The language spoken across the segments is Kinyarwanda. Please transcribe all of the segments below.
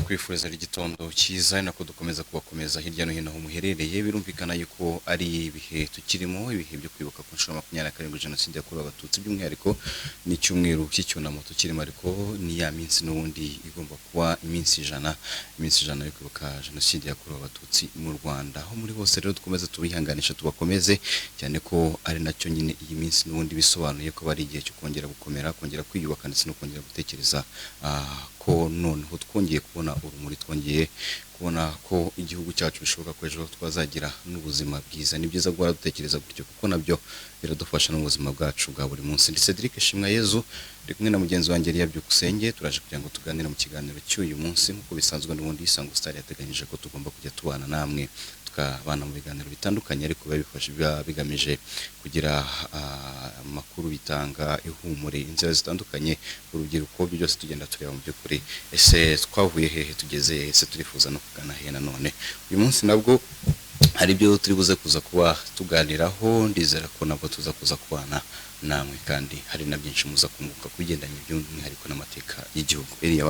kwifuriza igitondo cyiza nako dukomeza kubakomeza hirya no hino aho muherereye birumvikana yuko ari ibihe tukirimo ibihe byo kwibuka ku nshuro 27 jenoside yakorewe abatutsi by'umwihariko ni cyumweru cy'icyunamo tukirimo ariko ni ya minsi n'ubundi igomba kuba iminsi ijana yo kwibuka jenoside yakorewe abatutsi mu Rwanda aho muri hose rero dukomeza tubihanganisha tubakomeze cyane ko ari nacyo nyine iyi minsi n'ubundi bisobanuye ko bari igihe cyo kongera gukomera kongera kwiyubaka ndetse no kongera gutekereza ko noneho twongeye kubona urumuri twongeye kubona ko igihugu cyacu bishoboka ko ejo twazagira n'ubuzima bwiza ni byiza guhora dutekereza gutyo kuko nabyo biradufasha no mu buzima bwacu bwa buri munsi ndi Cedric Shimwayezu ndi kumwe na mugenzi wanjye Elia Byukusenge turaje kugira ngo tuganire mu kiganiro cy'uyu munsi nkuko bisanzwe n'ubundi Isango Star yateganyije ko tugomba kujya tubana namwe tukabana mu biganiro bitandukanye ariko babifashe bigamije kugira amakuru bitanga ihumure inzira zitandukanye urubyiruko byose tugenda tureba mu by'ukuri ese twavuye hehe tugeze ese turifuza no kugana he nanone uyu munsi nabwo hari byo turi buze kuza kuba tuganiraho ndizera ko nabwo tuza kuza kubana namwe kandi hari na byinshi muza kunguka kugendanye by'umwihariko n'amateka y'igihugu Elia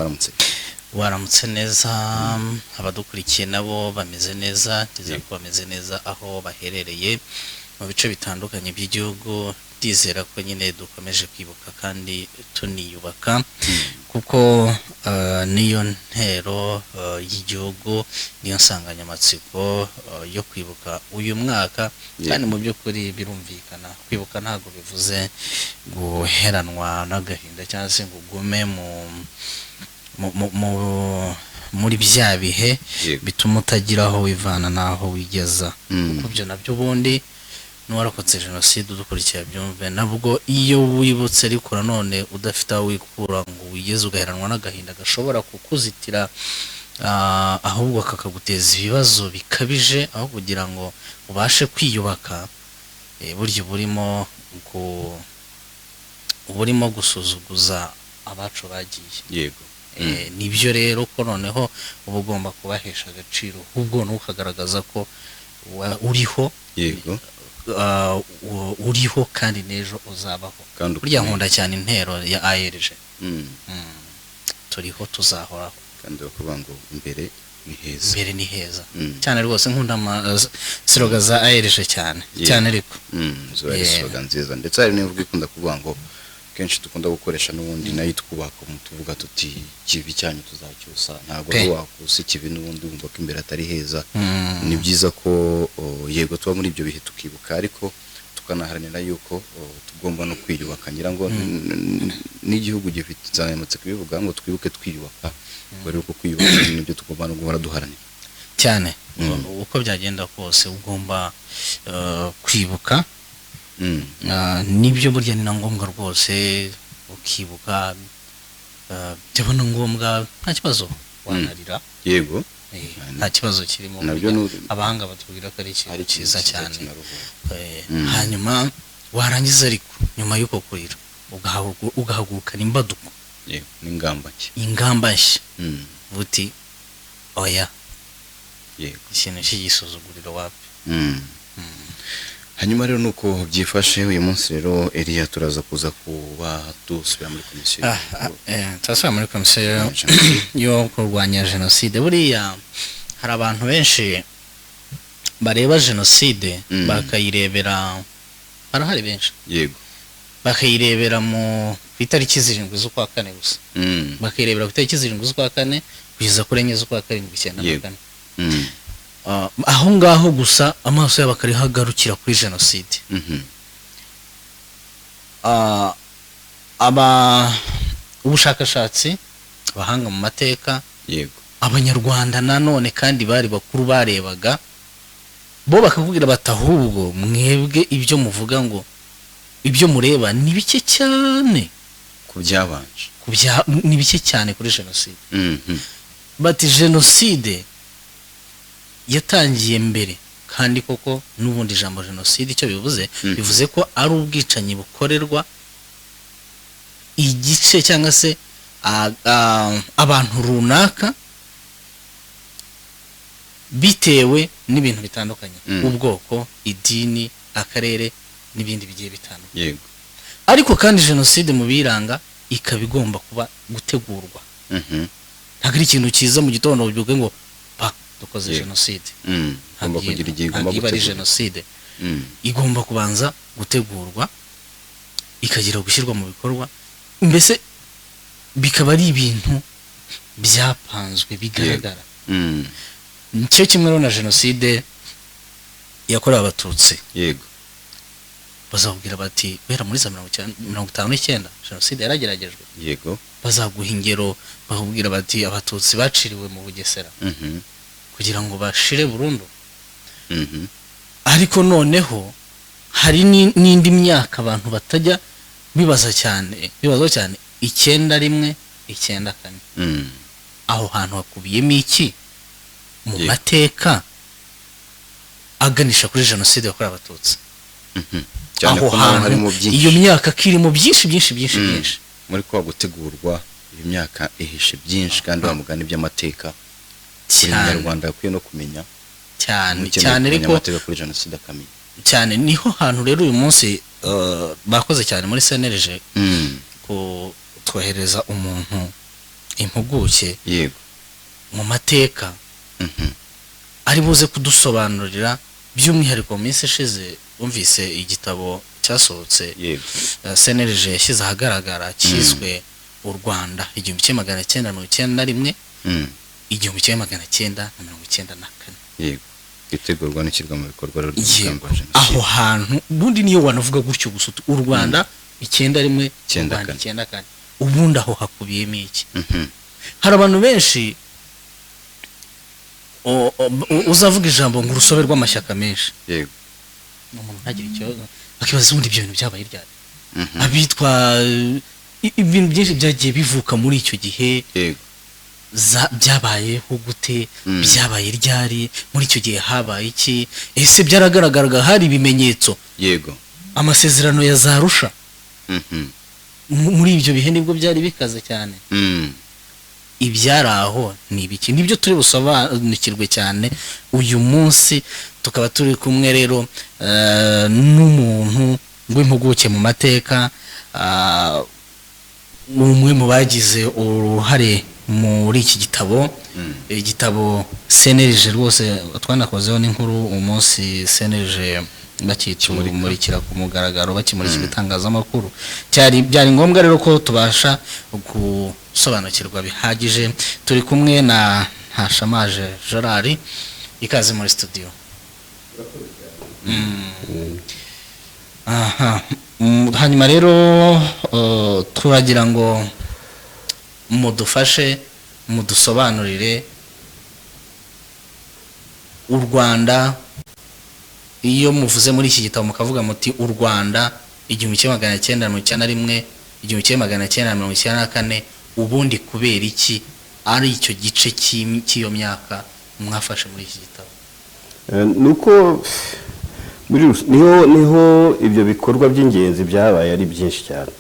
waramutse neza abadukurikiye nabo bameze neza ndizera ko bameze neza aho baherereye mu bice bitandukanye by'igihugu ndizera ko nyine dukomeje kwibuka kandi tuniyubaka kuko niyo ntero y'igihugu niyo nsanganyamatsiko yo kwibuka uyu mwaka kandi mu by'ukuri birumvikana kwibuka ntabwo bivuze guheranwa n'agahinda cyangwa se ngo ugume muri bya bihe bituma utagira aho wivana naho wigeza kuko byo nabyo bundi n'uwarokotse jenoside udukurikiye byumve nabwo iyo wibutse ariko nanone udafite aho wikura ngo wigeze ugaheranwa n'agahinda gashobora kukuzitira ahubwo kakaguteza ibibazo bikabije aho kugira ngo ubashe kwiyubaka buryo burimo gusuzuguza abacu bagiye yego nibyo rero ko noneho uba ugomba kubahesha agaciro ahubwo nukagaragaza ko uriho yego uriho kandi n'ejo uzabaho burya nkunda cyane intero ya ARG turiho tuzahoraho kandi bakuvuga ngo imbere ni heza cyane rwose nkunda siroga za ARG cyane ariko zari siroga nziza ndetse hari n'imvugo ikunda kuvuga ngo kenshi dukunda gukoresha n'ubundi nayo twubaka mu tuvuga tuti kibi cyanyu tuzacyusa ntabwo wakusa kibi n'ubundi wumva ko imbere atari heza ni byiza ko yego tuba muri ibyo bihe tukibuka ariko tukanaharanira yuko tugomba no kwiyubaka ngira ngo n'igihugu gifite insanganyamatsiko bivuga ngo twibuke twiyubaka bari uko kwiyubaka n'ibyo tugomba no guhora duharanira cyane uko byagenda kose ugomba kwibuka nibyo burya ni na ngombwa rwose ukibuka byabona ngombwa nta kibazo wanarira yego nta kibazo kirimo abahanga batubwira ko ari ikintu cyiza cyane hanyuma warangiza ariko nyuma y'uko kurira ugahagurukana imbaduko ingamba nshya buti oya ikintu cy'igisuzuguriro wapi hanyuma rero nuko byifashe uyu munsi rero Elia turaza kuza kuba dusubira muri komisiyo tasubira muri komisiyo yo kurwanya jenoside buriya hari abantu benshi bareba jenoside bakayirebera barahari benshi yego bakayirebera mu itariki 7 z'ukwa kane gusa bakayirebera ku itariki 7 z'ukwa kane kugeza kuri 4 z'ukwa 7 aho ngaho gusa amaso yabo akarihagarukira kuri jenoside ubushakashatsi abahanga mu mateka yego abanyarwanda nanone kandi bari bakuru barebaga bo bakakubwira batahubwo mwebwe ibyo muvuga ngo ibyo mureba ni bike cyane kubyabanje ni bike cyane kuri jenoside bati jenoside yatangiye mbere kandi koko n'ubundi ijambo jenoside icyo bivuze ko ari ubwicanyi bukorerwa igice cyangwa se abantu runaka bitewe n'ibintu bitandukanye ubwoko idini akarere n'ibindi bigiye bitandukanye yego ariko kandi jenoside mu biranga ikaba igomba kuba gutegurwa ntabwo ari ikintu kiza mu gitondo ubyuke ngo pa dukoze jenoside. Igomba kugira igihe igomba gutegurwa jenoside. Igomba kubanza gutegurwa ikagira gushyirwa mu bikorwa, mbese bikaba ari ibintu byapanzwe bigaragara. Nicyo kimwe na jenoside yakorewe abatutsi. Yego. Bazabwira bati bera muri za 1959 jenoside yarageragejwe. Yego. Bazaguha ingero bakubwira bati abatutsi baciriwe mu Bugesera kugira ngo bashire burundu. Ariko noneho hari n'indi myaka abantu batajya bibazaho cyane 91 94. Aho hantu hakubiyemo iki mu mateka aganisha kuri jenoside yakorewe abatutsi. Aho hantu iyo myaka kirimo byinshi muri kwa gutegurwa iyo myaka ihishe byinshi kandi bamugana iby'amateka Abanyarwanda yakwiye no kumenya cyane ariko kuri jenoside akamenya cyane. Niho hantu rero uyu munsi bakoze cyane muri CNLG ko twohereza umuntu impuguke yego mu mateka ari buze kudusobanurira by'umwihariko mu minsi ishize. Umvise igitabo cyasohotse CNLG yashyize ahagaragara cyiswe u Rwanda 1991 1994. Yego. Itegurwa n'ikirwa mu bikorwa rero aho hantu bundi niyo wanavuga gutyo gusa u Rwanda 91 94 ubundi aho hakubiyemo iki. Hari abantu benshi uzavuga ijambo ngo urusobe rw'amashyaka menshi. Yego. Umuntu ntagira ikibazo akibaza ubundi ibyo bintu byabaye ryari. Abitwa ibintu byinshi byagiye bivuka muri icyo gihe. Yego. Byabayeho gute, byabaye ryari, muri icyo gihe habaye iki, ese byaragaragaraga hari ibimenyetso. Yego. Amasezerano ya Zarusha muri ibyo bihe nibwo byari bikaze cyane. Ibyaraho ni ibiki nibyo turi busobanukirwe cyane uyu munsi. Tukaba turi kumwe rero n'umuntu w'impuguke mu mateka, umwe mu bagize uruhare muri iki gitabo. Igitabo CNLG rwose twanakozeho n'inkuru umunsi CNLG bakimurikira ku mugaragaro, bakimurikira itangazamakuru. Byari ngombwa rero ko tubasha gusobanukirwa bihagije. Turi kumwe na Ntashamaje Gerard, ikaze muri studio. Hanyuma rero turagira ngo mudufashe mudusobanurire u Rwanda. Iyo muvuze muri iki gitabo mukavuga muti u Rwanda 1991 1994 ubundi kubera iki ari icyo gice cy'iyo myaka mwafashe muri iki gitabo? Nuko niho ibyo bikorwa by'ingenzi byabaye ari byinshi cyane.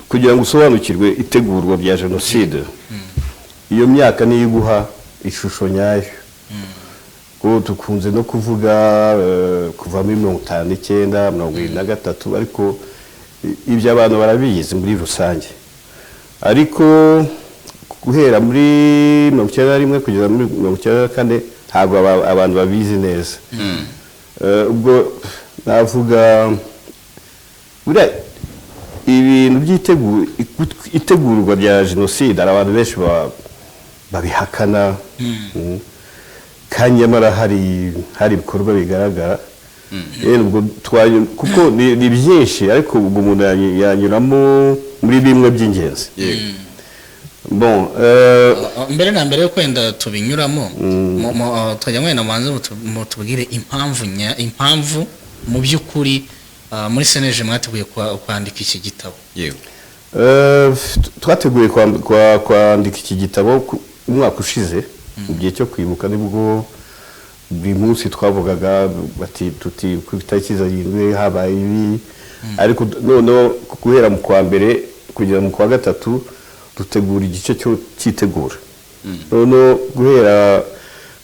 Kugira ngo usobanukirwe itegurwa bya jenoside, iyo myaka niyo iguha ishusho nyayo. Ko tukunze no kuvuga kuva muri 59 73, ariko ibyo abantu barabizi muri rusange. Ariko guhera muri 91 kugeza muri 94 ntabwo abantu babizi neza. Ubwo navuga buriya ibintu by'itegurwa rya jenoside abantu benshi babihakana. Kandi nyamara hari ibikorwa bigaragara. Ubwo kuko ni byinshi, ariko ubwo umuntu yanyuramo muri bimwe by'ingenzi. Bon, mbere na mbere yo kwenda tubinyuramo twajya mwena manze mutubwire impamvu mu by'ukuri muri CNLG mwateguye kwandika iki gitabo. Yego. Twateguye kwandika iki gitabo umwaka ushize mu gihe cyo kwibuka, nibwo buri munsi twavugaga bati tuti ku itariki z'indwi habaye ibi, ariko noneho guhera mu kwa mbere kugera mu kwa gatatu dutegura igice cyo cyitegura. Noneho guhera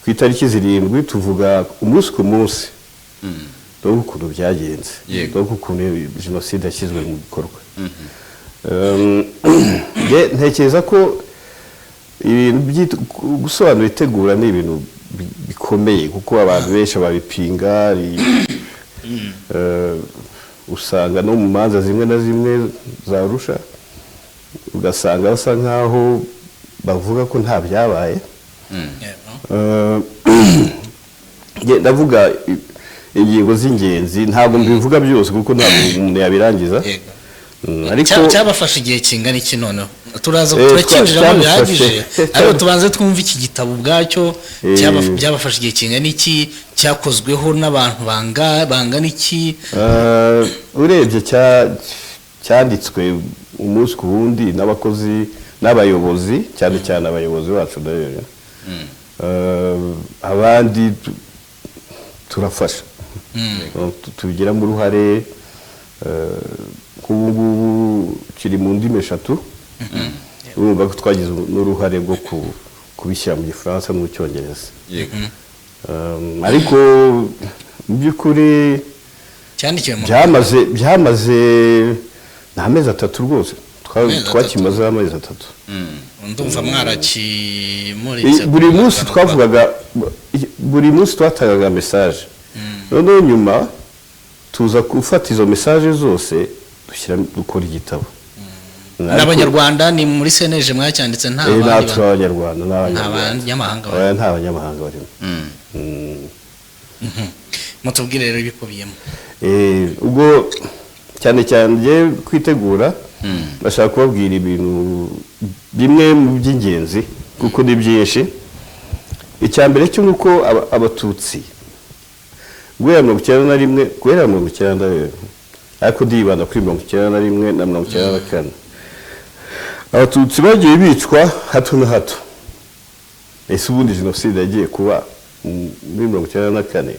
ku itariki 7 tuvuga umunsi ku munsi dore ukuntu byagenze, dore ukuntu jenoside yashyizwe mu bikorwa. Ntekereza ko ibintu gusobanura itegura ni ibintu bikomeye kuko abantu benshi babipinga usanga no mu manza zimwe na zimwe za Arusha ugasanga basa nkaho bavuga ko nta byabaye. Ndavuga ingingo z'ingenzi ntabwo mbivuga byose kuko ntabwo umuntu yabirangiza. Ariko cyabafashe igihe kingana iki noneho turaza turakinjiramo bihagije ariko tubanze twumva iki gitabo ubwacyo byabafashe igihe kingana iki cyakozweho n'abantu bangana iki urebye cyanditswe umunsi ku wundi n'abakozi n'abayobozi cyane cyane abayobozi bacu ndayo abandi turafasha tubigiramo uruhare kubu kiri mu ndimi 3 urumva ko twagize n'uruhare rwo kubishyira mu Gifaransa no mu Cyongereza ariko mu by'ukuri byamaze n'amezi 3 rwose twakimaze amezi 3 ndumva mwarakimuritse buri munsi twatagaga message noneho nyuma tuza gufata izo message zose dukora igitabo n'abanyarwanda ni muri seneje mwacyanditse nta abanyarwanda n'abanyamahanga barimo mutubwire rero ibikubiyemo ubwo cyane cyane kwitegura bashaka kubabwira ibintu bimwe mu by'ingenzi kuko ni byinshi. Icyambere cyo nuko abatutsi guhera 1991 ariko dibanda kuri 1991 na 1994 abatutsi bagiye bicwa hato na hato. Ese ubundi jenoside yagiye kuba muri 1994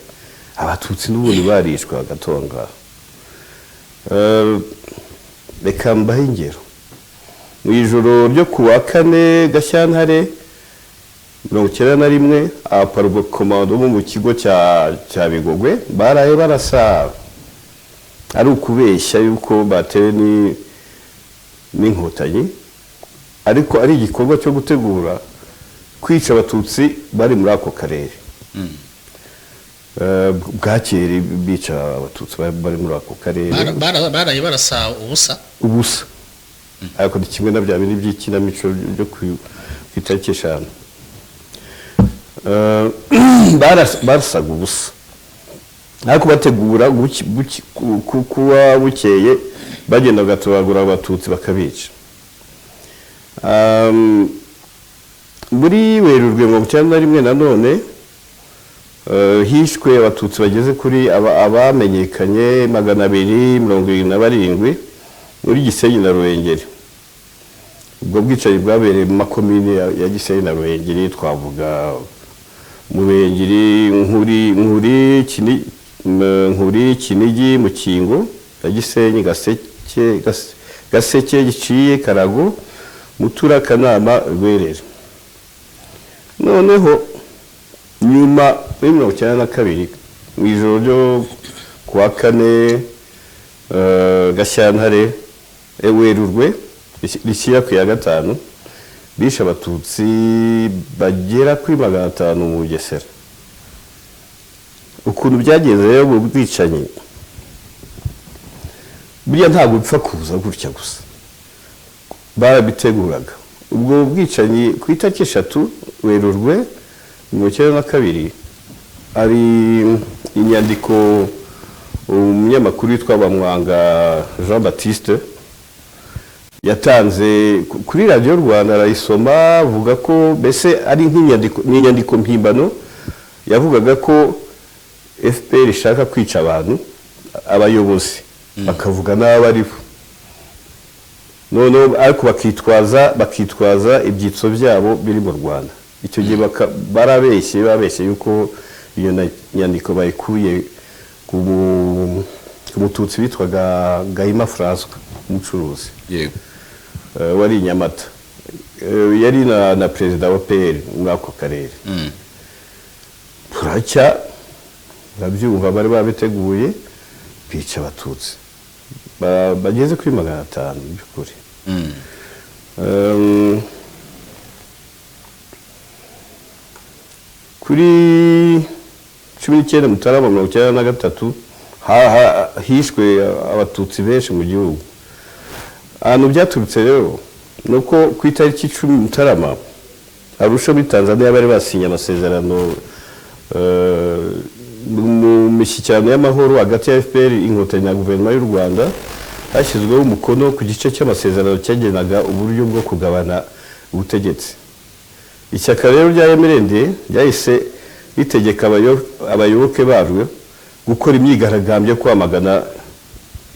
abatutsi n'ubundi barishwa gatonga. Reka mbahe ingero. Mu ijoro ryo kuwa 4 Gashyantare 1991 abaparugo komando bo mu kigo cya Bigogwe baraye barasa ari ukubeshya yuko batewe n'inkotanyi ariko ari igikorwa cyo gutegura kwica abatutsi bari muri ako karere. Bwakere bica abatutsi bari muri ako karere baraye barasa ubusa ariko ni kimwe na bya bindi by'ikinamico byo kwitariki 5 barasaga ubusa ariko bategura kuba bukeye bagenda bagatobagura abatutsi bakabica. Muri Werurwe 1991 nanone hishwe abatutsi bageze kuri abamenyekanye 277 muri Gisenyi na Ruhengeri. Ubwo bwicaye bwabereye mu makomine ya Gisenyi na Ruhengeri twavuga mu Ruhengeri Nkuri Kinigi Mukingo ya Gisenyi Gaseke Giciye Karago Mutura Kanama Rwerere. Noneho nyuma muri 1992 mu ijoro ryo kuwa 4 Gashyantare Werurwe rishyira ku ya 5 bishe abatutsi bagera kuri 500 mu Bugesera. Ukuntu byagenze rero mu bwicanyi buriya ntabwo bipfa kuza gutya gusa barabiteguraga. Ubwo bwicanyi ku itariki 3 Werurwe 1992 ari inyandiko umunyamakuru witwa Bamwanga Jean Baptiste yatanze kuri Radio Rwanda arayisoma avuga ko bese ari nk'inyandiko mpimbano yavugaga ko FPR ishaka kwica abantu abayobozi bakavuga n'abariho none ariko bakitwaza ibyitso byabo biri mu Rwanda. Icyo gihe babeshye yuko iyo nyandiko bayikuye ku mututsi witwaga Gahima François umucuruzi wari Nyamata yari na perezida wa PL muri ako karere. Turacya babyumva bari babiteguye bica abatutsi bageze kuri 500 by'ukuri. kuri 19 Mutarama 1993 hishwe abatutsi benshi mu gihugu. Ahantu byaturutse rero nuko ku itariki 10 Mutarama Arusha muri Tanzania bari basinye amasezerano mu mishyikirano y'amahoro hagati ya FPR Inkotanyi na guverinoma y'u Rwanda, hashyizweho umukono ku gice cy'amasezerano cyagenaga uburyo bwo kugabana ubutegetsi. Ishyaka rero rya MRND ryahise ritegeka abayoboke baryo gukora imyigaragambyo yo kwamagana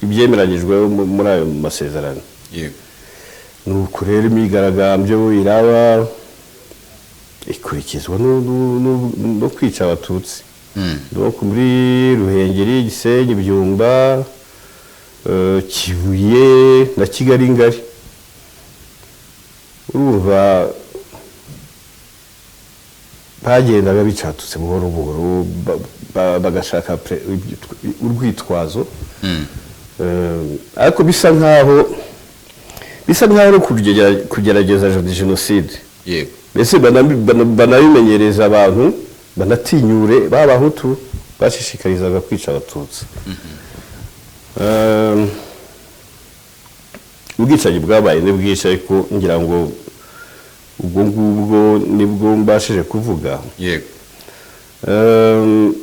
ibyemeranyijwe muri ayo masezerano. Yego. Nuko rero imyigaragambyo iraba ikurikizwa no kwica abatutsi. Donc muri Ruhengeri, Gisenyi, Byumba, Kibuye na Kigali ngari. Urumva bagendaga bicatutse buhoro buhoro bagashaka urwitwazo. Ariko bisa nkaho kugerageza jenoside. Yego. Mbese banabimenyereza abantu, banatinyure b'abahutu bashishikarizaga kwica abatutsi. Ubwicanyi bwabaye ni bwinshi, ariko ngira ngo ubwo ngubwo nibwo mbashije kuvuga. Yego.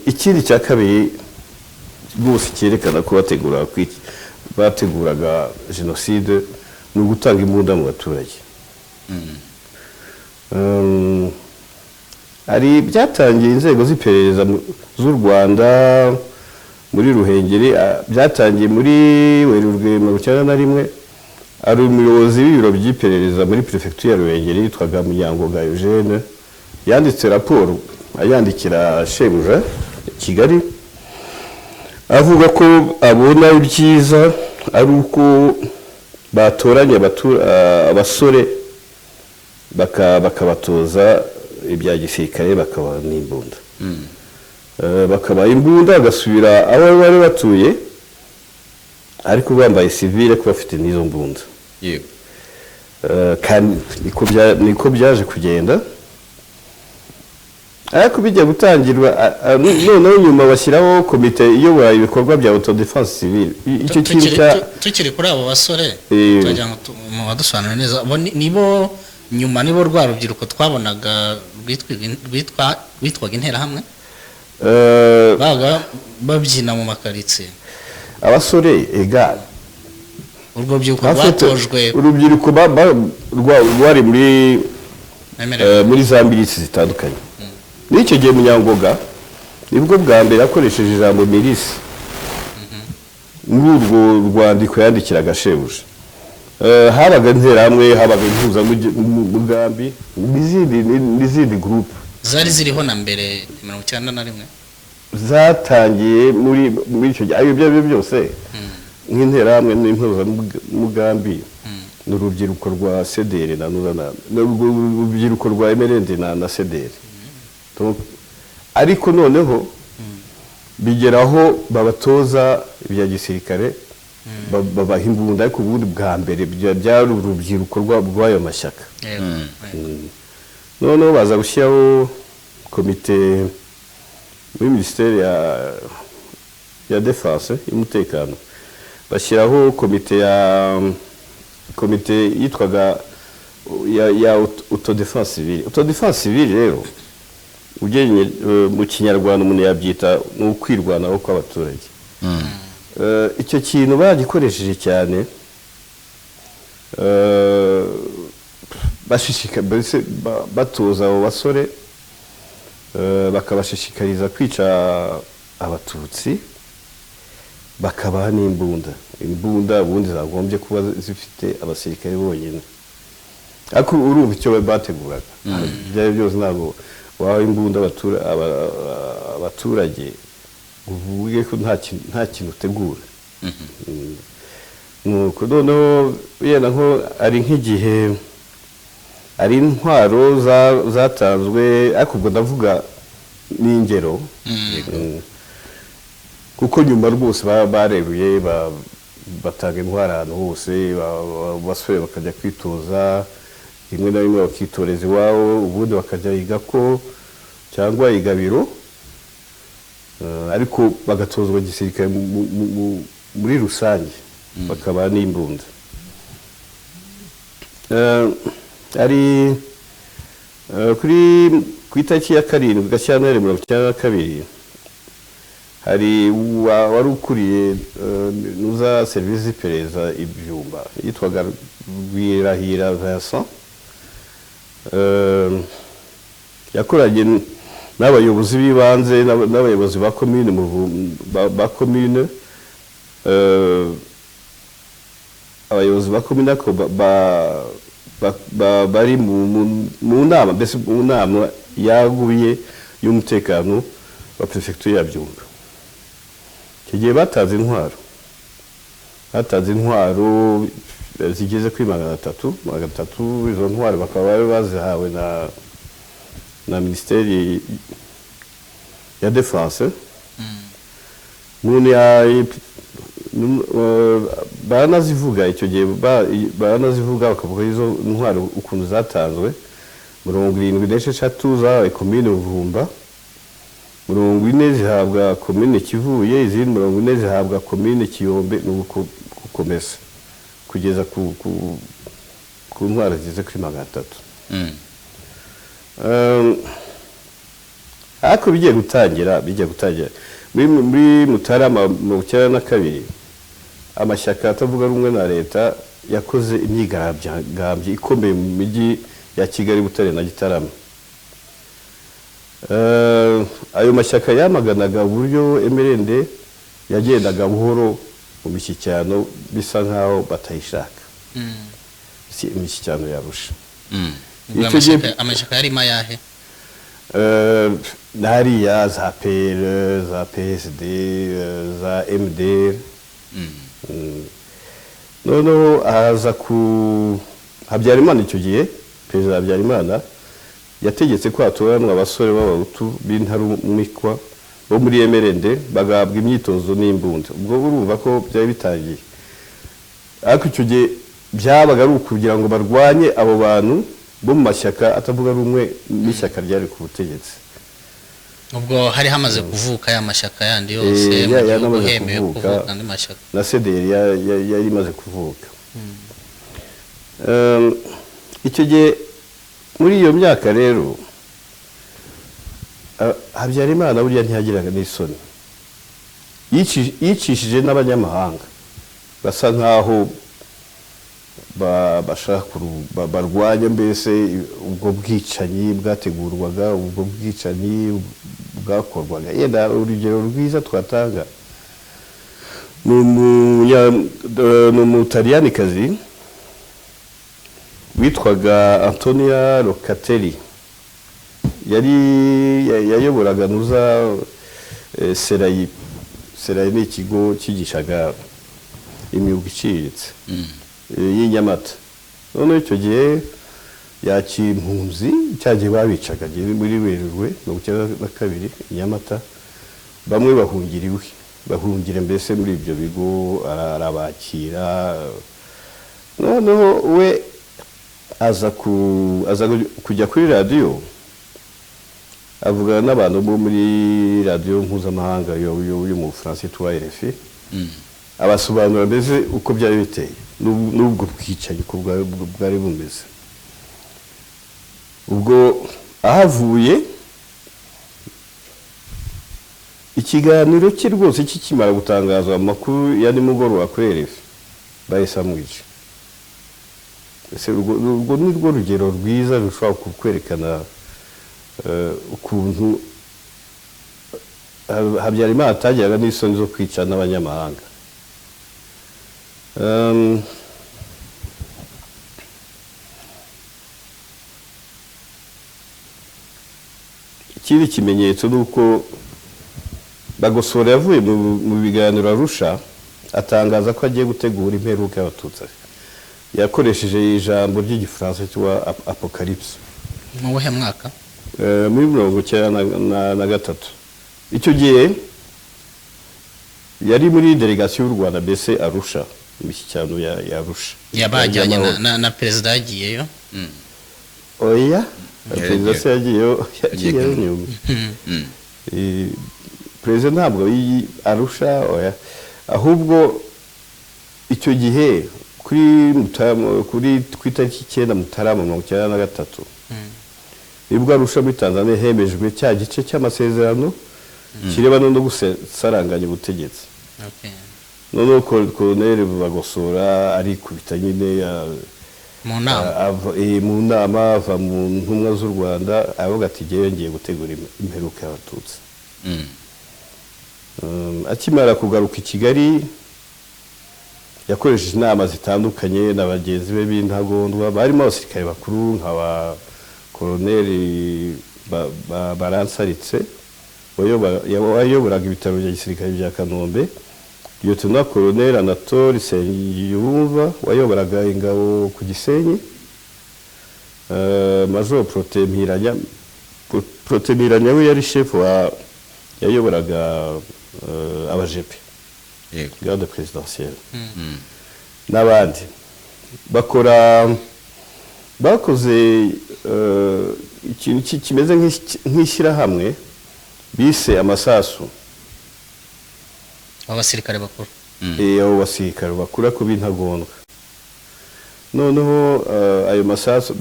Ikindi cya kabiri rwose cyerekana ko bateguraga jenoside ni ugutanga imbunda mu baturage. Ari byatangiye inzego z'iperereza z'u Rwanda muri Ruhengeri, byatangiye muri Werurwe 1991. Ari umuyobozi w'ibiro by'iperereza muri prefecture ya Ruhengeri yitwaga Munyangoga Eugene, yanditse raporo ayandikira shebuja Kigali, avuga ko abona ibyiza ari uko batoranye abasore bakabatoza ibya gisirikare, bakaba n'imbunda. Bakaba imbunda agasubira aho bari batuye, ariko bambaye civile ko bafite n'izo mbunda. Yego. Kandi niko byaje kugenda. Ariko bijya gutangirwa noneho nyuma bashyiraho komite iyobora ibikorwa bya autodefense civile. Icyo kintu tukiri kuri abo basore tujya mu badusobanura neza, nibo nyuma nibo rwa rubyiruko twabonaga rwitwaga Interahamwe, baga babyina mu makaritsiye. Abasore egal urwo rubyiruko rwatojwe, urubyiruko rwari muri za milisi zitandukanye. N'icyo gihe Munyangoga nibwo bwa mbere akoresheje ijambo milisi muri urwo rwandiko yandikiraga shebuja. Habaga Interahamwe, habaga impuzamugambi n'izindi groupe zari ziriho na mbere 1991 zatangiye muri icyo gihe. Ayo byo byose nk'Interahamwe n'impuzamugambi n'urubyiruko rwa CDR n'urubyiruko rwa MRND na CDR. Ariko noneho bigeraho babatoza ibya gisirikare, babaha imbunda, ariko ubundi bwa mbere byari urubyiruko rw'ayo mashyaka. Noneho baza gushyiraho komite muri Ministeri ya Defense y'umutekano, bashyiraho komite yitwaga ya autodefense civile. Autodefense civile rero ugenye mu Kinyarwanda umuntu yabyita ni ukwirwanaho kw'abaturage. Icyo kintu bagikoresheje cyane, batoza abo basore, bakabashishikariza kwica abatutsi, bakabaha n'imbunda. Imbunda ubundi zagombye kuba zifite abasirikare bonyine, ariko urumva icyo bateguraga. Byari byose ntabwo waha imbunda abaturage uvuge ko nta kintu utegura. Nuko noneho yenda nko ari nk'igihe ari intwaro zatanzwe, ariko ubwo ndavuga n'ingero, kuko nyuma rwose bareruye batanga intwaro ahantu hose, basore bakajya kwitoza, rimwe na rimwe bakitoreza iwabo, ubundi bakajya yiga ko cyangwa igabiro ariko bagatozwa gisirikare muri rusange bakaba n'imbunda ari ku itariki ya 7 Gashyantare 1992 hari wari ukuriye nuza serivisi z'iperereza ibyumba yitwaga Rwirahira Vincent yakoranye n'abayobozi b'ibanze n'abayobozi ba commune abayobozi ba commune ko bari mu nama mbese mu nama yaguye y'umutekano wa prefecture ya Byumba kigiye batanze intwaro zigeze kuri 300 izo ntwaro bakaba bazihawe na ministeri ya defense none baranazivuga icyo gihe baranazivuga bakavuga izo ntwaro ukuntu zatanzwe 76 za commune Buvumba 40 zihabwa commune Kivuye izindi 40 zihabwa commune Kiyombe nuko gukomeza kugeza ku ntwaro zize kuri 300 ako bigiye gutangira muri Mutarama 1992 amashyaka atavuga rumwe na leta yakoze imyigaragambyo ikomeye mu mijyi ya Kigali, Butare na Gitarama. Ayo mashyaka yamaganaga uburyo MRND yagendaga buhoro mu mishyikirano bisa nkaho batayishaka. Si imishyikirano yarusha. Amashyaka yari mayahe? Nariya za PL, za PSD, za MDR. Noneho aza ku Habyarimana icyo gihe, Perezida Habyarimana yategetse ko hatoranwa abasore b'abahutu b'intarumikwa bo muri MRND bagabwa imyitozo n'imbunda. Ubwo urumva ko byari bitangiye. Ariko icyo gihe byabaga ari ukugira ngo barwanye abo bantu bo mu mashyaka atavuga rumwe n'ishyaka ryari ku butegetsi. Ubwo hari hamaze kuvuka ya mashyaka yandi yose mu hemeye kuvuka andi mashyaka na CDR yari imaze kuvuka. Icyo gihe muri iyo myaka rero Habyarimana burya ntiyagiraga n'isoni, yicishije n'abanyamahanga basa nkaho bashaka barwanya mbese ubwo bwicanyi bwategurwaga, ubwo bwicanyi bwakorwaga. Yenda urugero rwiza twatanga n'umutaliyani witwaga Antonia Locatelli, yayoboraga nuza Serayi ni ikigo cyigishaga imyuga iciriritse y'Inyamata. None icyo gihe yakimpunzi cyagiye babicaga muri Werurwe 1992 Inyamata, bamwe bahungira mbese muri ibyo bigo arabakira. Noneho we aza kujya kuri radio avugana n'abantu bo muri radio mpuzamahanga yo mu France yitwa RFI, abasobanura mbese uko byari biteye n'ubwo bwicanyi ko bwari bumeze. Ubwo ahavuye ikiganiro cye rwose kikimara gutangazwa amakuru ya nimugoroba kuri RFI bahise amwica. Ese urwo ni rwo rugero rwiza rushobora kukwerekana ukuntu Habyarimana atagiraga n'isoni zo kwica n'abanyamahanga. Ikindi kimenyetso nuko Bagosora yavuye mu biganiro Arusha atangaza ko agiye gutegura imperuka y'Abatutsi. Yakoresheje ijambo ry'igifaransa cyitwa apocalypse. Mu wuhe mwaka? Muri 1993. Icyo gihe yari muri delegation y'u Rwanda mbese Arusha, imishyikirano ya Arusha. Yabajyanye na perezida yagiyeyo? Oya, perezida se yagiyeyo nyuma. Perezida ntabwo arusha oya, ahubwo icyo gihe kuri ku itariki 9 Mutarama 1993 nibwo Arusha muri Tanzania hemejwe cya gice cy'amasezerano kirebana no gusaranganya ubutegetsi. Noneho Colonel Bagosora ari kubita nyine mu nama ava mu ntumwa z'u Rwanda avuga ati ngiye gutegura imperuka y'abatutsi. Akimara kugaruka i Kigali yakoresheje inama zitandukanye na bagenzi be b'intagondwa barimo abasirikare bakuru nk'aba Colonel Baransaritse wayoboraga ibitaro bya gisirikare bya Kanombe, Lieutenant Colonel Anatole Nsengiyumva wayoboraga ingabo ku Gisenyi, Major Protemiranya we yari chef yayoboraga abajepe garde présidentielle n'abandi bakoze ikintu kimeze nk'ishyirahamwe bise amasasu abasirikare bakuru abo basirikare bakuru ko b'intagondwa. Noneho ayo masasu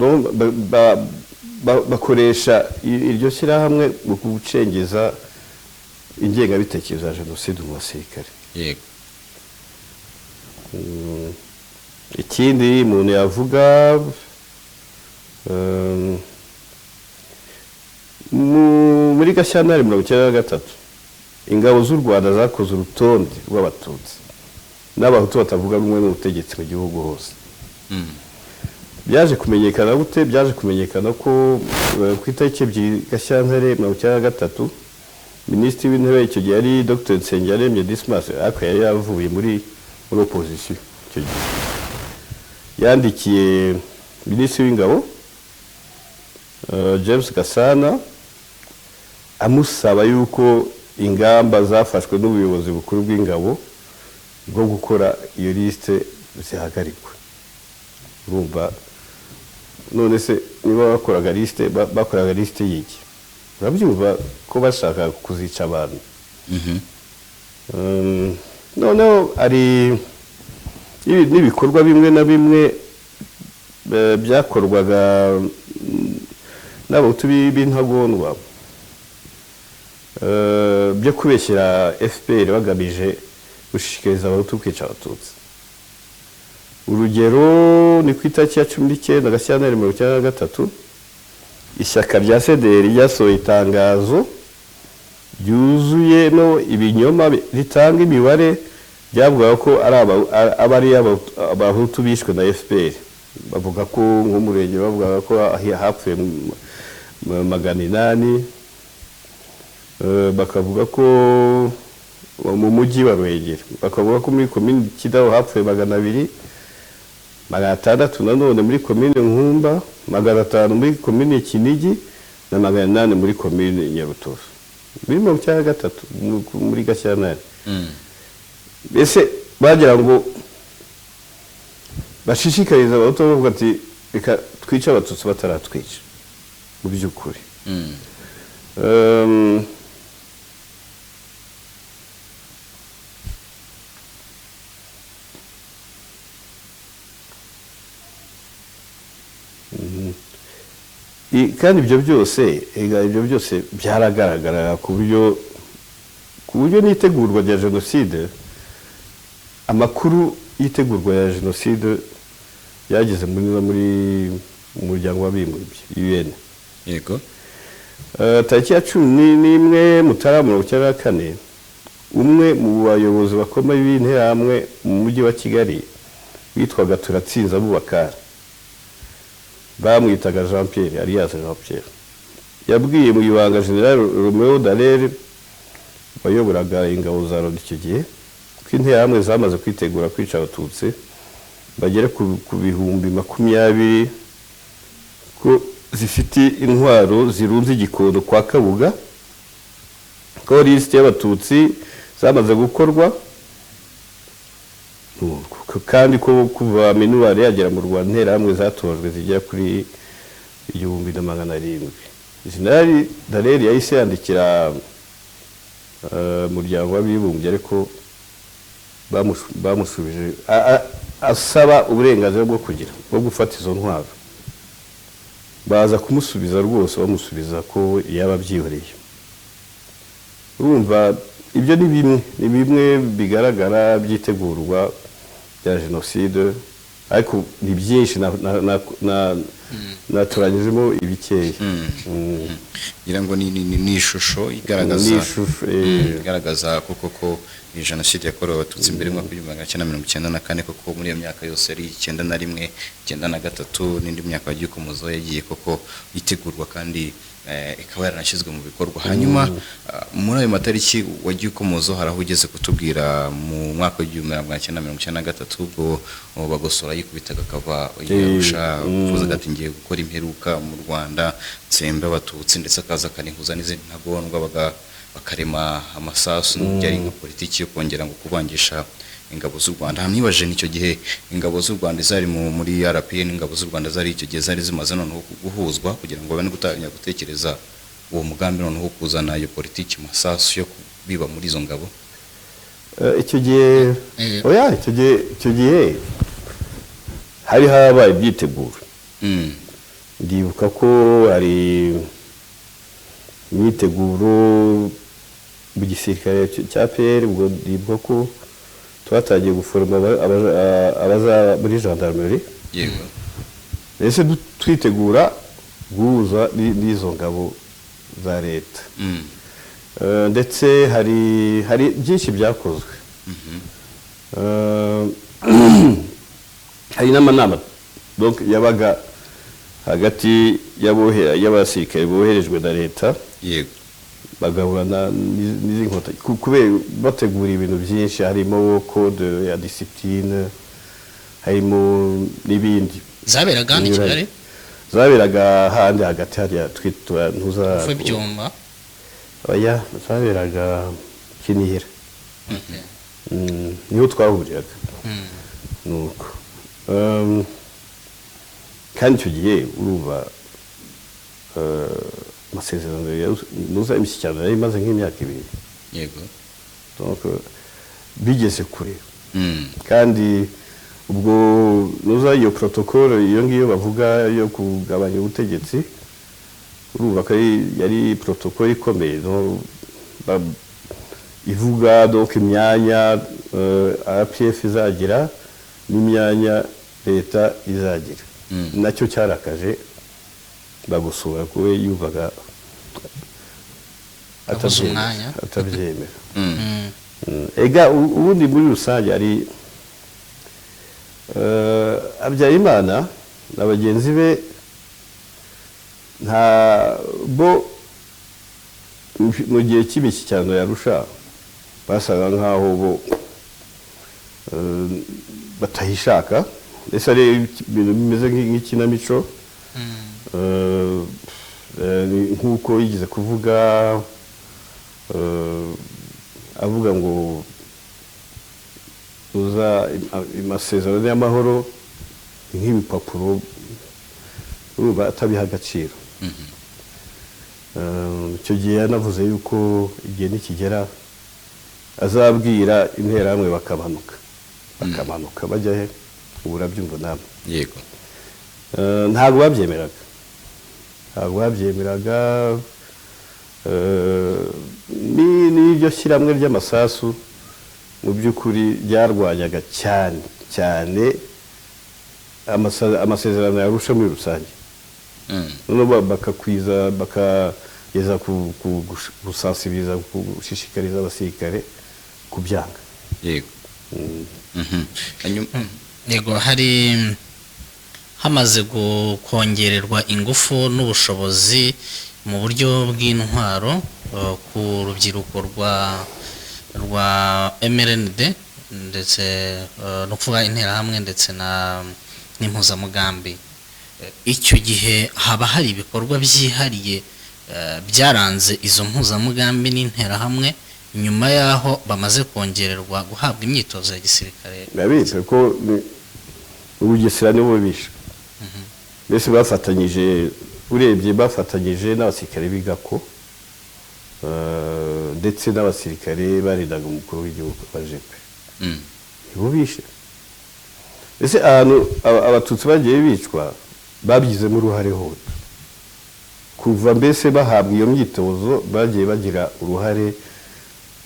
bakoresha iryo shyirahamwe mu gucengeza ingengabitekerezo ya jenoside mu basirikare. Yego. Ikindi umuntu yavuga muri Gashyantare 1993 ingabo z'u Rwanda zakoze urutonde rw'abatutsi n'abahutu batavuga rumwe n'ubutegetsi mu gihugu hose. Byaje kumenyekana gute? Byaje kumenyekana ko ku itariki 2 Gashyantare 1993 Minisitiri w'Intebe icyo gihe ari Dr Nsengiyaremye Dismas ariko yari yavuye muri opposition icyo gihe, yandikiye Minisitiri w'Ingabo James Gasana amusaba yuko ingamba zafashwe n'ubuyobozi bukuru bw'ingabo bwo gukora iyo liste zihagarikwa. Urumva none se niba bakoraga liste y'iki? Urabyumva ko bashaka kuzica abantu. Noneho ari n'ibikorwa bimwe na bimwe byakorwaga n'abahutu b'intagondwa byo kubeshyira FPR bagamije gushishikariza abahutu kwica abatutsi. Urugero ni ku itariki ya 19 Gashyantare 1993 ishyaka rya CDR ryasohoye itangazo ryuzuye no ibinyoma ritanga imibare byavuga ko ari abahutu bishwe na FPR. Bavuga ko nk'umurenge bavuga ko hapfuye 800, bakavuga ko mu mujyi wa Ruhengeri bakavuga ko muri komine Kidaho hapfuye 200, 600 nanone muri komine Nkumba, 500 muri komine Kinigi na 800 muri komine Nyarutovu. Birimo 3 muri Gashyantare. Ese bagira ngo bashishikariza abahutu bavuga ati reka twica abatutsi bataratwica mu by'ukuri. Kandi ibyo byose byaragaragara ku buryo n'itegurwa rya jenoside, amakuru y'itegurwa ya jenoside yageze muri umuryango w'abibumbye UN. Yego. Tariki ya 11 Mutarama 1994 umwe mu bayobozi bakomeye b'interahamwe mu mujyi wa Kigali witwaga Turatsinze Abubakar, bamwitaga Jean Pierre alias Jean Pierre, yabwiye mu ibanga General Romeo Dallaire wayoboraga ingabo za Loni icyo gihe ko interahamwe zamaze kwitegura kwica abatutsi bagera ku bihumbi 20 ko zifite intwaro zirunze igikondo kwa Kabuga, ko liste y'abatutsi zamaze gukorwa kandi ko kuva minuwari yagera mu Rwanda interahamwe zatojwe zijya kuri 1,700. Jenerali Dallaire yahise yandikira umuryango w'abibumbye ariko bamushubije asaba uburenganzira bwo gufata izo ntwaro, baza kumusubiza rwose bamusubiza ko yaba abyihoreye. Urumva ibyo ni bimwe bigaragara byitegurwa bya jenoside, ariko ni byinshi naturanyijemo ibikeya. ngira ngo ni ishusho igaragaza koko ni jenoside yakorewe abatutsi mbere mu 1994 koko muri iyo myaka yose ari 91 93 n'indi myaka yagiye komozo yagiye koko yitegurwa kandi ikaba yaranashyizwe mu bikorwa. Hanyuma muri ayo matariki wagiye komozo harahugeze kutubwira mu mwaka wa 1993 ubwo bagosora yikubitaga kava yarusha kuvuza ati ngiye gukora imperuka mu Rwanda tsembe abatutsi ndetse akaza kanihuza n'izindi ntagondwa bakarema amasasu n'byari nka politiki yo kongera ngo kubangisha ingabo z'u Rwanda. Hamwibaje n'icyo gihe ingabo z'u Rwanda zari muri RPN, ingabo z'u Rwanda zari icyo gihe zari zimaze noneho guhuzwa kugira ngo bane gutanya gutekereza uwo mugambi noneho kuzana iyo politiki masasu yo biba muri izo ngabo. Icyo gihe hari habaye ibyiteguro. Ndibuka ko hari imyiteguro mu gisirikare cya PR, ubwo ndibuka ko twatangiye guforoma abaza muri gendarmerie. Yego. Ese twitegura guhuza n'izo ngabo za leta. Ndetse hari byinshi byakozwe. Hari n'amanama donc yabaga hagati y'abasirikare boherejwe na leta. Yego. Bagahurana n'izinkota kubera bategura ibintu byinshi, harimo code ya discipline, harimo n'ibindi. Zaberaga hano i Kigali? Zaberaga handi hagati hariya twitwa ntuza byumba. Oya, zaberaga Kinihira. Niho twahuriraga. Nuko kandi icyo gihe urumva amasezerano nuza imishyikirano yari imaze nk'imyaka 2. Yego. Donc bigeze kure. Kandi ubwo nuza iyo protocole iyo ngiyo bavuga yo kugabanya ubutegetsi, urumva ko yari protocole ikomeye no ivuga donc imyanya APF izagira n'imyanya leta izagira. Nacyo cyarakaje bagusura kuwe yuvaga atabyemera. Ega ubundi muri rusange ari Habyarimana na bagenzi be bo mu gihe cy'imishyikirano yarusha basaga nkaho bo batayishaka, ndetse ari ibintu bimeze nk'ikinamico. Nk'uko yigeze kuvuga avuga ngo uza amasezerano y'amahoro nk'ibipapuro urumva atabiha agaciro. Icyo gihe yanavuze yuko igihe nikigera azabwira interahamwe bakamanuka bajya he uburabyumva namwe. Yego. Ntabwo babyemeraga n'iryo shyirahamwe ry'amasasu mu by'ukuri ryarwanyaga cyane amasezerano yarusha muri rusange. Noneho bakageza gusansibiriza, gushishikariza abasirikare kubyanga. Yego. Yego, hari hamaze kongererwa ingufu n'ubushobozi mu buryo bw'intwaro ku rubyiruko rwa MRND ndetse no kuvuga interahamwe ndetse n'impuzamugambi. Icyo gihe haba hari ibikorwa byihariye byaranze izo mpuzamugambi n'interahamwe nyuma yaho bamaze kongererwa guhabwa imyitozo ya gisirikare. Ndabizi ko Ubugesera nibo bishe. Mbese bafatanyije urebye bafatanyije n'abasirikare b'Igako ndetse n'abasirikare barindaga umukuru w'igihugu wa jepe nibo bishe. Ese ahantu abatutsi bagiye bicwa babigizemo uruhare hose kuva mbese bahabwa iyo myitozo bagiye bagira uruhare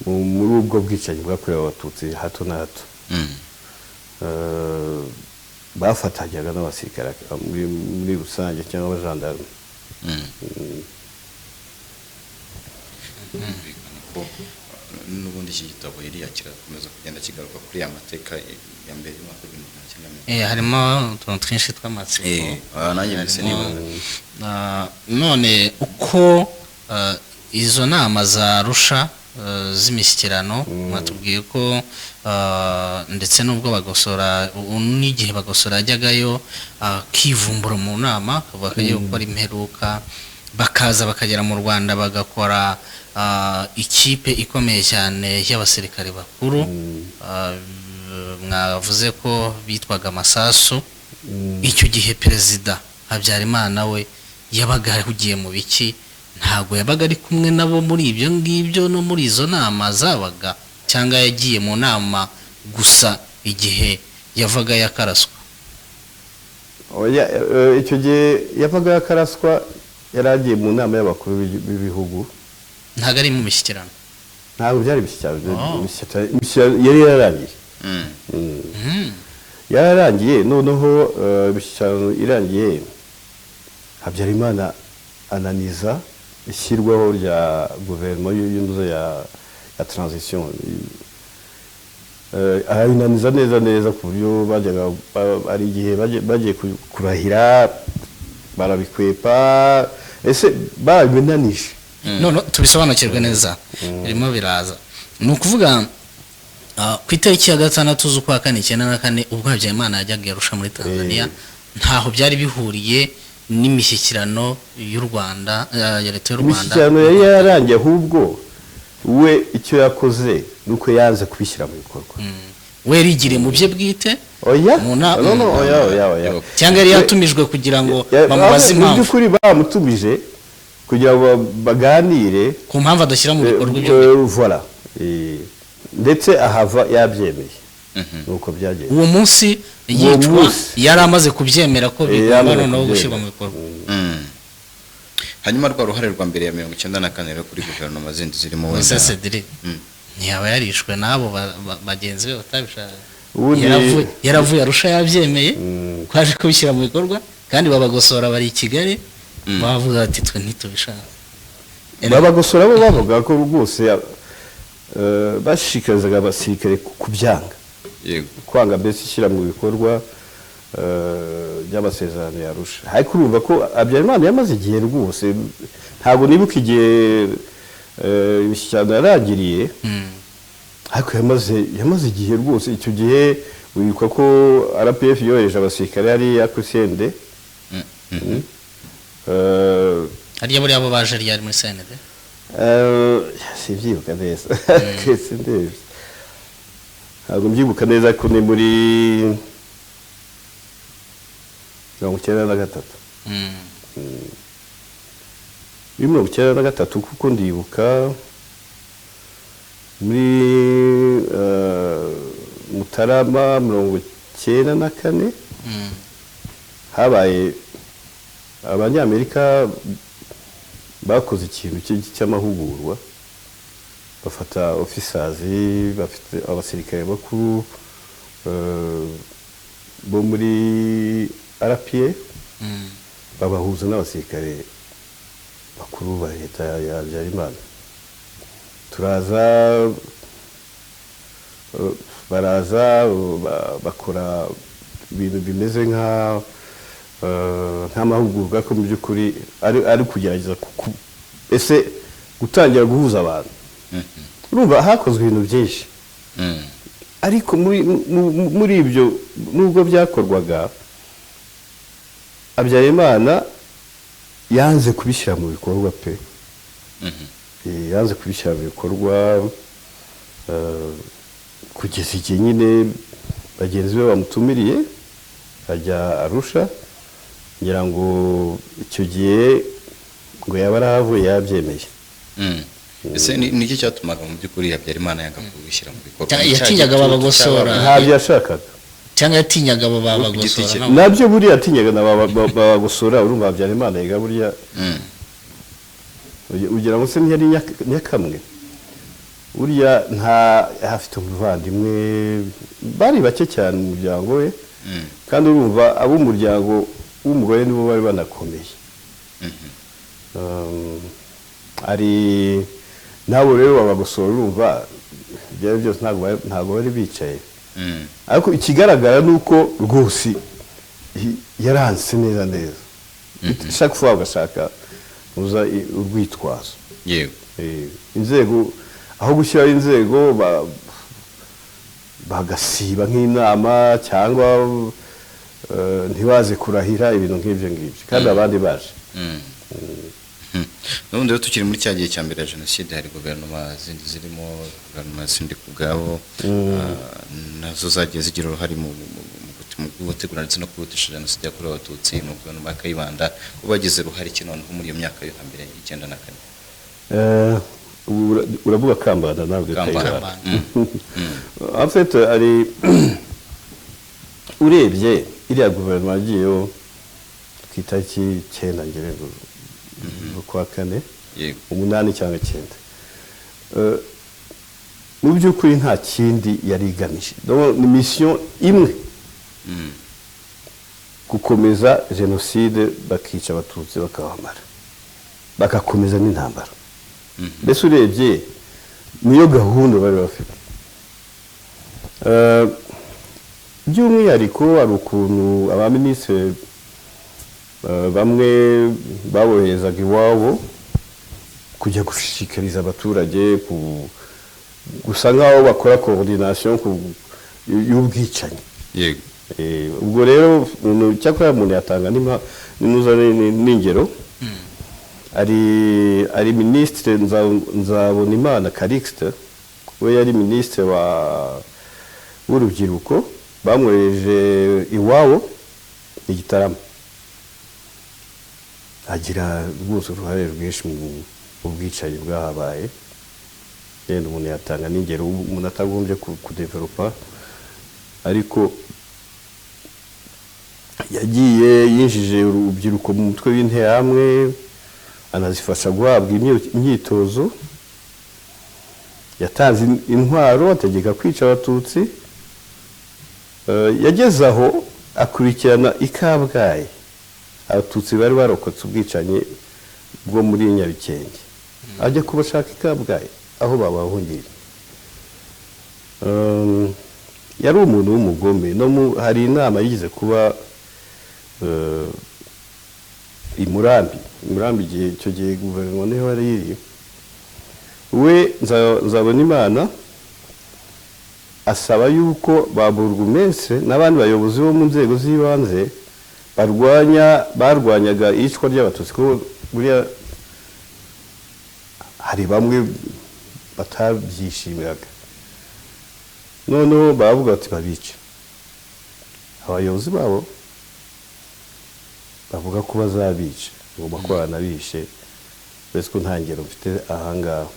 muri ubwo bwicanyi bwakorewe abatutsi hato na hato. Bafatanyaga n'abasirikare muri rusange cyangwa abajandarume. N'ubundi iki gitabo yari kirakomeza kugenda kigaruka kuri ya mateka ya mbere y'umwaka w'ibihumbi bibiri na cumi na gatanu. harimo utuntu twinshi tw'amatsiko. Nanjye mbese nibaza none uko izo nama za Arusha z'imishyikirano mwatubwiye ko ndetse n'ubwo bagosora n'igihe bagosora yajyagayo kivumbura mu nama bakagiye gukora imperuka bakaza bakagera mu Rwanda bagakora ikipe ikomeye cyane y'abasirikare bakuru mwavuze ko bitwaga Amasasu. Icyo gihe perezida Habyarimana we yabaga ahugiye mu biki? Ntago yabaga ari kumwe nabo muri ibyo ngibyo no muri izo nama zabaga, cyangwa yagiye mu nama gusa igihe yavaga yakaraswa? Icyo gihe yavaga yakaraswa yaragiye mu nama y'abakuru b'ibihugu. Ntago ari mu mishyikirano? Ntabwo byari imishyikirano, yari yararangiye. Yararangiye, noneho imishyikirano irangiye Habyarimana ananiza ishyirwaho rya guverinoma y'induzo ya transition. Ayinaniza neza ku buryo bajyaga ari igihe bagiye kurahira barabikwepa, ese babinanije. None tubisobanukirwe neza birimo biraza. Ni ukuvuga ku itariki ya 6 z'ukwa 1994 ubwo Habyarimana yajyaga Arusha muri Tanzania, ntaho byari bihuriye n'imishyikirano y'u Rwanda ya leta y'u Rwanda. Imishyikirano yari yarangiye, ahubwo we icyo yakoze nuko yanze kubishyira mu bikorwa. We rigire mu bye bwite? Oya, cyangwa yari yatumijwe kugira ngo bamubaze impamvu? Mu by'ukuri bamutumije kugira ngo baganire ku mpamvu adashyira mu bikorwa ibyo. Voilà. Ndetse ahava yabyemeye. Nuko byagenze. Uwo munsi yicwa yari amaze kubyemera ko bigomba noneho gushyirwa mu bikorwa. Hanyuma rwa ruhare rwa mbere ya 1994 rero kuri guverinoma zindi zirimo Cedric ntiyaba yarishwe nabo bagenzi be batabishaka. Yaravuye Arusha yabyemeye kwaje kubishyira mu bikorwa, kandi babagosora bari i Kigali bavuga ati twe ntitubishaka. Babagosora bo bavuga ko rwose bashikarizaga abasirikare kubyanga, kwanga mbese ishyira mu bikorwa by'amasezerano ya Arusha. Ariko urumva ko Habyarimana yamaze igihe rwose, ntabwo nibuka igihe imishyikirano yarangiriye, ariko yamaze igihe rwose. Icyo gihe wibuka ko RPF yohereje abasirikare hariya ku Sende. Hariya buriya abo baje ryari muri CND? Sibyibuka neza. Ntabwo mbyibuka neza ko ni muri 1993. Muri 1993 kuko ndibuka muri Mutarama 1994 habaye Abanyamerika bakoze ikintu cy'amahugurwa, bafata officers, bafite abasirikare bakuru bo muri RPA babahuza n'abasirikare bakuru ba leta ya Habyarimana. Baraza bakora ibintu bimeze nk'amahugurwa ko mu by'ukuri ari kugerageza ese gutangira guhuza abantu. Urumva hakozwe ibintu byinshi, ariko muri ibyo nubwo byakorwaga Habyarimana yanze kubishyira mu bikorwa pe. Yanze kubishyira mu bikorwa kugeza igihe nyine bagenzi be bamutumiriye ajya Arusha, ngira ngo icyo gihe ngo yaba arahavuye yabyemeye. ese ni iki cyatumaga mu by'ukuri Habyarimana yanga kubishyira mu bikorwa? yatinyaga babagosora ntabyo yashakaga cyangwa yatinyaga abo babagosora nabyo buriya yatinyaga na babagosora. urumva Habyarimana yiga burya ugira ngo se ntiyari nyakamwe, burya nta afite umuvandimwe, bari bake cyane mu muryango we, kandi urumva ab'umuryango w'umugore nibo bari banakomeye. ari nabo rero babagosora, urumva byari byose ntabwo bari bicaye, ariko ikigaragara ni uko rwose yaranse neza chaque fois bagashaka uza urwitwazo. yego inzego aho gushyiraho inzego bagasiba nk'inama cyangwa ntibaze kurahira ibintu nk'ibyo ngibyo kandi abandi baje. n'ubundi rero tukiri muri cya gihe cya mbere ya jenoside hari guverinoma zindi zirimo guverinoma zindi ku bwabo nazo zagiye zigira uruhare mu gutegura ndetse no kwihutisha jenoside yakorewe abatutsi. ni guverinoma ya Kayibanda bo bagize uruhare ki noneho muri iyo myaka yo hambere y'94? uravuga Kambanda ntabwo Kayibanda. en fait ari urebye iriya guverinoma yagiyeho ku itariki 9 ngerego kwa kane 8 cyangwa 9, mu by'ukuri nta kindi yari igamije. ni mission imwe, gukomeza jenoside, bakica abatutsi bakabamara, bagakomeza n'intambara. mbese urebye niyo gahunda bari bafite. by'umwihariko hari ukuntu abaminisitiri bamwe baboherezaga iwabo kujya gushishikariza abaturage gusa nk'aho bakora coordination y'ubwicanyi. yego ubwo rero cyakora umuntu yatanga n'ingero. ari minisitiri Nzabonimana Calixte, we yari minisitiri w'urubyiruko, bamwohereje iwabo Igitarama, agira rwose uruhare rwinshi mu bwicanyi bwahabaye. yenda umuntu yatanga n'ingero umuntu atagombye kudevelopa, ariko yagiye yinjije urubyiruko mu mutwe w'interahamwe, anazifasha guhabwa imyitozo, yatanze intwaro, ategeka kwica abatutsi. yageze aho akurikirana i Kabgayi abatutsi bari barokotse ubwicanyi bwo muri Nyabikenge, ajya kubashaka i Kabgayi aho babahungiye. yari umuntu w'umugome. hari inama yigize kuba i Murambi igihe icyo gihe guverinoma niho yari iri. we Nzabonimana asaba yuko ba burugumestre n'abandi bayobozi bo mu nzego z'ibanze barwanyaga iyicwa ry'abatutsi, kuko buriya hari bamwe batabyishimiraga. noneho baravuga bati babice. abayobozi babo bavuga ko bazabica, ngo bakorana bishe, bese ko nta ngero mfite ahangaha.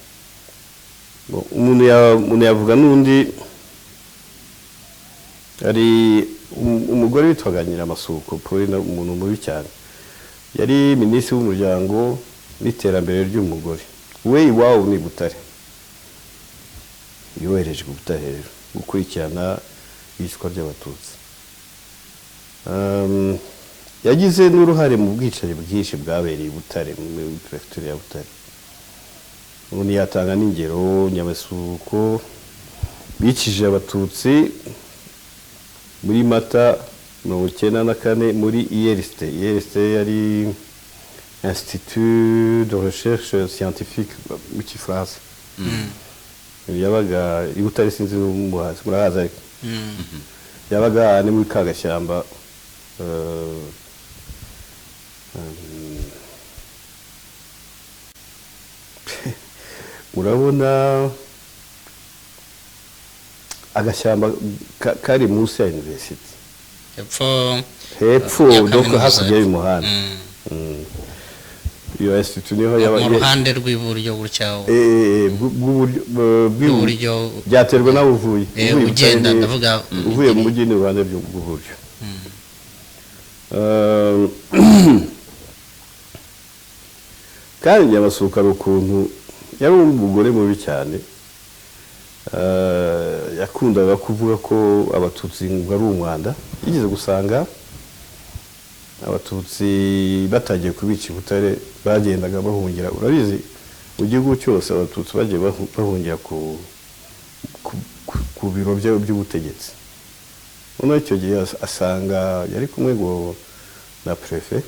umuntu yavuga n'undi, ari umugore witwaga Nyiramasuko Pauline, umuntu mubi cyane, yari minisitiri w'umuryango n'iterambere ry'umugore. we iwabo ni Butare, yohereje Butare rero gukurikirana iyicwa ry'abatutsi. yagize n'uruhare mu bwicanyi bwinshi bwabereye i Butare, muri prefecture ya Butare. umuntu yatanga n'ingero, Nyamasuko bicishije abatutsi muri Mata 1994 muri IRST. IRST yari Institut de Recherche Scientifique mu Kifaransa. yabaga i Butare, sinzi n'umuhazi murahaza ariko yabaga ni muri Kagashyamba. urabona agashyamba kari munsi ya university, hepfo ya doko kaminuza. hakurya y'umuhanda. Iyo institute niho yaba mu ruhande rw'iburyo gutya bw'iburyo byaterwa naho uvuye ugenda ndavuga uvuye mu mujyi ni uruhande rw'iburyo. kandi Nyamasuka ari ukuntu yari umugore mubi cyane, yakundaga kuvuga ko abatutsi ngo ari umwanda. yigeze gusanga abatutsi batangiye kubica i Butare bagendaga bahungira, urabizi mu gihugu cyose abatutsi bagiye bahungira ku biro by'ubutegetsi. noneho icyo gihe asanga yari kumwe ngo na prefe,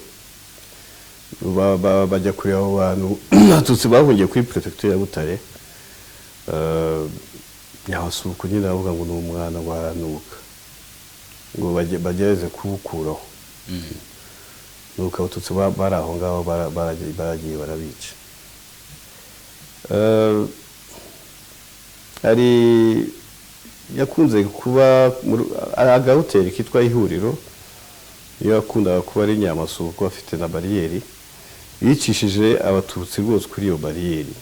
bajya kureba abo bantu abatutsi bahungiye kuri prefecture ya Butare. Nyamasuka nyine avuga ngo ni umwana waranuka ngo bagereze kuwukuraho. nuko abatutsi bari aho ngaho baragiye barabica. hari yakunze kuba agahoteli kitwa Ihuriro, iyo yakundaga kuba ari Nyamasuka afite na bariyeri, yicishije abatutsi rwose kuri iyo bariyeri.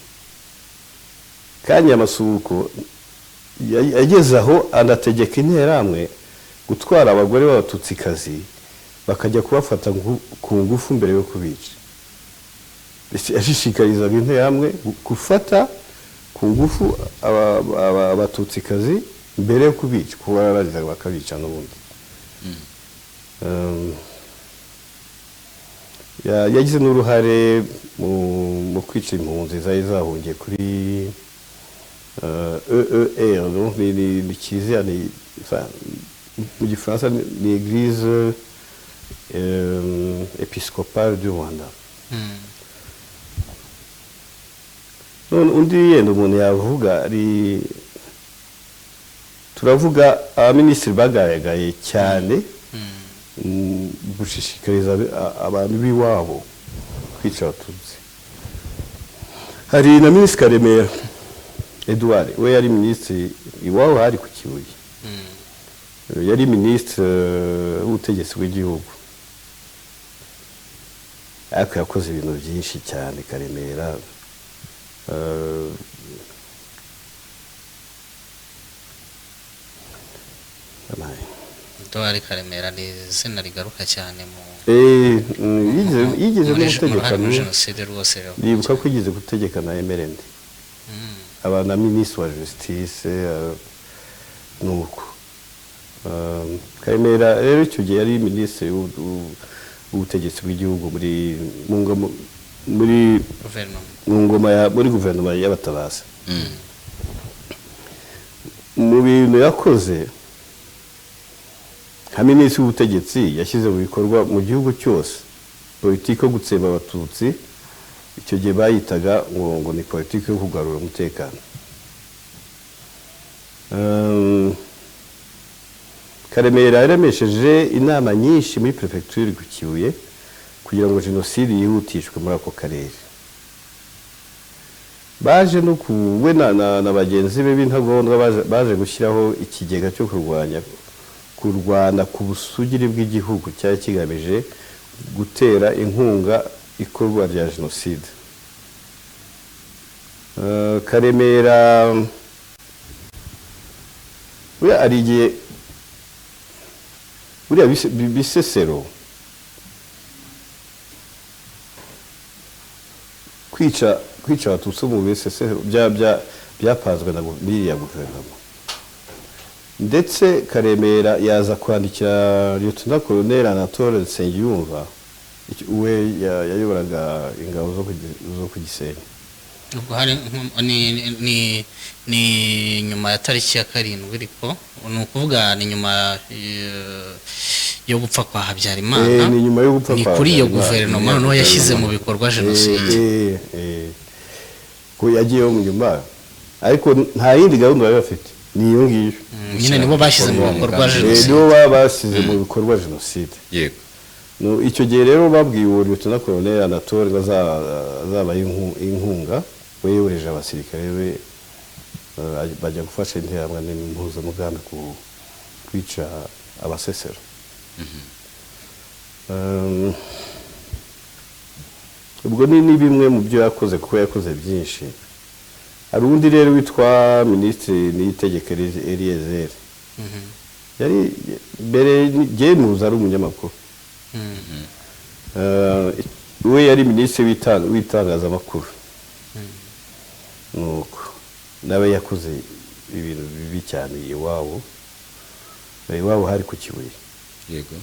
kandi Nyamasuka yageze aho anategeka interahamwe gutwara abagore b'abatutsikazi bakajya kubafata ku ngufu mbere yo kubica. yashishikarizaga interahamwe gufata ku ngufu abatutsikazi mbere yo kubica, kuko bararangizaga bakabica n'ubundi. yagize n'uruhare mu kwica impunzi zari zahungiye kuri EER, ni kiliziya, mu gifaransa ni Église épiscopale du Rwanda. none undi yenda umuntu yavuga ari, turavuga abaminisitiri bagaragaye cyane gushishikariza abantu b'iwabo kwica abatutsi. hari na minisitiri Karemera Edouard, we yari minisitiri iwabo hari ku Kibuye. yari minisitiri w'ubutegetsi bw'igihugu, ariko yakoze ibintu byinshi cyane Karemera. Edouard Karemera ni izina rigaruka cyane mu yigeze no gutegekana jenoside rwose. Yibuka ko yigeze gutegekana MRND, aba na minisitiri wa justice. nuko Karemera rero icyo gihe yari minisitiri w'ubutegetsi bw'igihugu muri guverinoma y'abatabazi. mu bintu yakoze nka minisitiri w'ubutegetsi, yashyize mu bikorwa mu gihugu cyose politiki yo gutsemba abatutsi. icyo gihe bayitaga ngo ni politiki yo kugarura umutekano. Karemera yaremesheje inama nyinshi muri prefecture ku Kibuye kugira ngo jenoside yihutishwe muri ako karere. baje no we na bagenzi be b'intagondwa baje gushyiraho ikigega cyo kurwana ku busugire bw'igihugu cyari kigamije gutera inkunga ikorwa rya jenoside. Karemera we arigiye buriya Bisesero kwica abatutsi mu Bisesero byapanzwe na biriya guverinoma. ndetse Karemera yaza kwandikira Lieutenant Colonel Anatole Nsengiyumva, we yayoboraga ingabo zo ku Gisenyi. ubwo hari ni nyuma ya tariki ya 7 ariko ni ukuvuga ni nyuma yo gupfa kwa Habyarimana. ni nyuma yo gupfa ni kuri iyo guverinoma no yashyize mu bikorwa jenoside. ko yagiyeho mu nyuma, ariko nta yindi gahunda bari bafite, ni iyo ngiyo nyine nibo bashyize mu bikorwa jenoside. nibo bashyize mu bikorwa jenoside. yego. icyo gihe rero babwiye uwo Lieutenant Colonel Anatole bazaba inkunga, we yohereje abasirikare be bajya gufasha interahamwe n'impuzamugambi kwica abasesero. ubwo ni bimwe mu byo yakoze kuko yakoze byinshi. Hari undi rero witwa Minisitiri Niyitegeka Eliezer, yari mbere Genuza ari umunyamakuru, we yari Minisitiri w'itangazamakuru, nuko nawe yakoze ibintu bibi cyane iwabo hari ku Kibuye. Yego.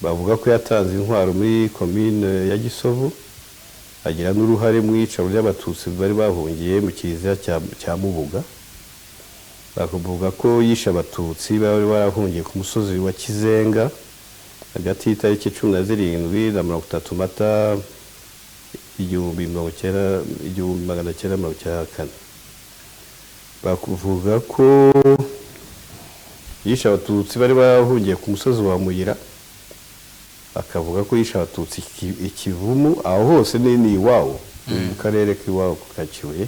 Bavuga ko yatanze intwaro muri commune ya Gisovu, agira n'uruhare mu icaro ry'abatutsi bari bahungiye mu kiliziya cya Mubuga. Bakuvuga ko yishe abatutsi bari barahungiye ku musozi wa Kizenga hagati y'itariki 17 na 30 Mata 1994. Bakuvuga ko yishe abatutsi bari bahungiye ku musozi wa Muyira, akavuga ko yishe abatutsi Ikivumu, aho hose ni iwawo mu karere k'iwawo ka Kibuye.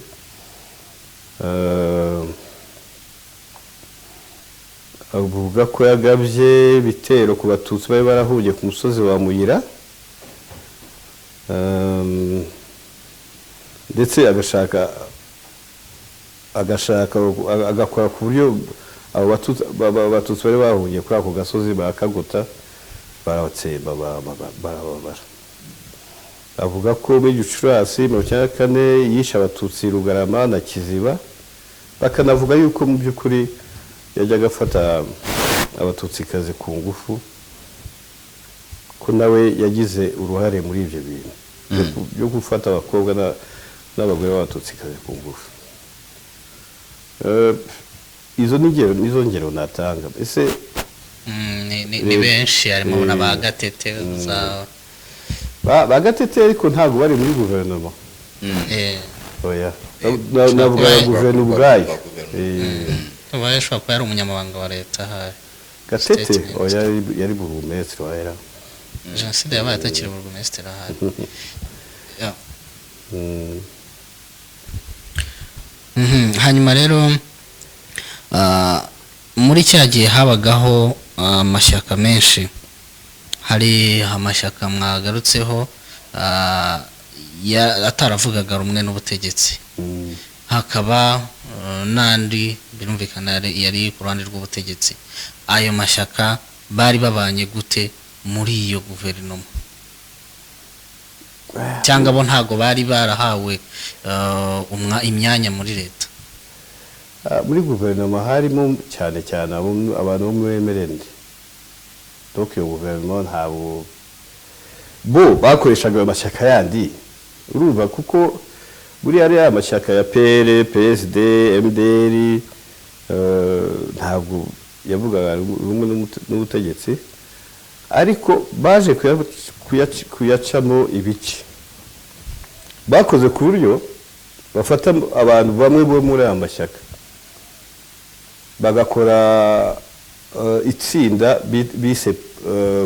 Avuga ko yagabye bitero ku batutsi bari barahungiye ku musozi wa Muyira, ndetse agakora ku buryo abo batutsi bari bahungiye kuri ako gasozi bakagota baratsemba barababara. Avuga ko muri Gicurasi 1994 yishe abatutsi Rugarama na Kiziba, bakanavuga yuko mu by'ukuri yajyaga afata abatutsi kaze ku ngufu, ko nawe yagize uruhare muri ibyo bintu byo gufata abakobwa n'abagore b'abatutsi kaze ku ngufu. Izo nizo ngero natanga. Ese ni benshi, harimo na ba Gatete ba Gatete, ariko ntabwo bari muri guverinoma. Oya, navuga guverinoma ubwayo. Bayashobora kuba yari umunyamabanga wa leta ahari. Gatete oya, yari burugumesitiri wahera. Jenoside yabaye atakiri burugumesitiri ahari. Hanyuma rero muri cya gihe habagaho amashyaka menshi, hari amashyaka mwagarutseho ataravugaga rumwe n'ubutegetsi, hakaba n'andi birumvikana yari ku ruhande rw'ubutegetsi. Ayo mashyaka bari babanye gute muri iyo guverinoma, cyangwa bo ntago bari barahawe imyanya muri leta? Muri guverinoma harimo cyane abantu bo muri MRND. Donc iyo guverinoma ntabo bo bakoreshaga amashyaka yandi, urumva, kuko buri ari amashyaka ya PL, PSD, MDR, ntabwo yavugaga rumwe n'ubutegetsi, ariko baje kuyacamo ibice. Bakoze ku buryo bafata abantu bamwe bo muri aya mashyaka bagakora itsinda bise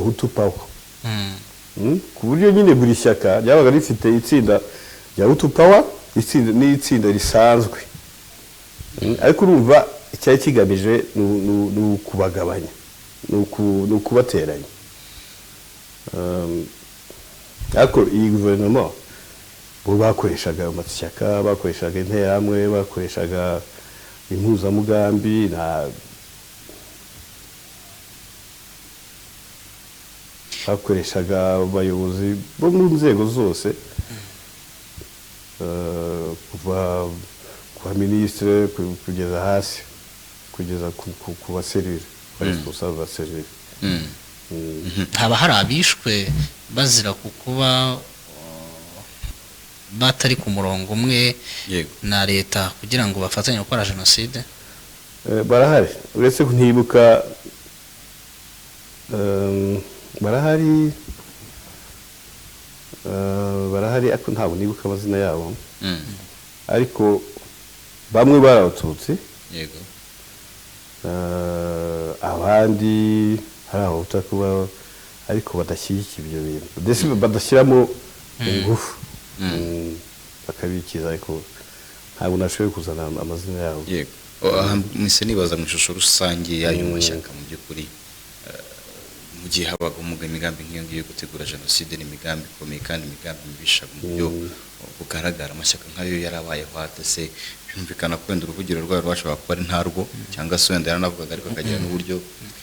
Hutu Power. Ku buryo nyine buri shyaka ryabaga rifite itsinda rya Hutu Power, n'itsinda risanzwe, ariko urumva icyari kigamije ni ukubagabanya, ni ukubateranya. Ariko iyi guverinoma bo bakoreshaga amashyaka, bakoreshaga interahamwe, bakoreshaga impuzamugambi, bakoreshaga abayobozi bo mu nzego zose, kuva kwa minisitiri kugeza hasi, kugeza ku baserire, responsable ba serire. Haba hari abishwe bazira kukuba batari ku murongo umwe na leta kugira ngo bafatanye gukora jenoside? Barahari, uretse ntibuka, barahari ariko ntabwo nibuka amazina yabo, ariko bamwe barabatutsi, yego, abandi hari aho utakuba, ariko badashyigikiye ibyo bintu, ndetse badashyiramo ingufu, bakabikiza, ariko ntabwo nashoboye kuzana amazina yabo. Yego. mwese nibaza mu ishusho rusange y'ayo mashyaka mu by'ukuri mu gihe habaga imigambi nk'iyo ngiyo gutegura jenoside n'imigambi ikomeye kandi imigambi mibisha mu buryo bugaragara amashyaka nk'ayo yarabayeho hatese byumvikana ko wenda uruvugiro rwayo rwashobora kuba ari ntarwo cyangwa se wenda yaranavugaga ariko akagira n'uburyo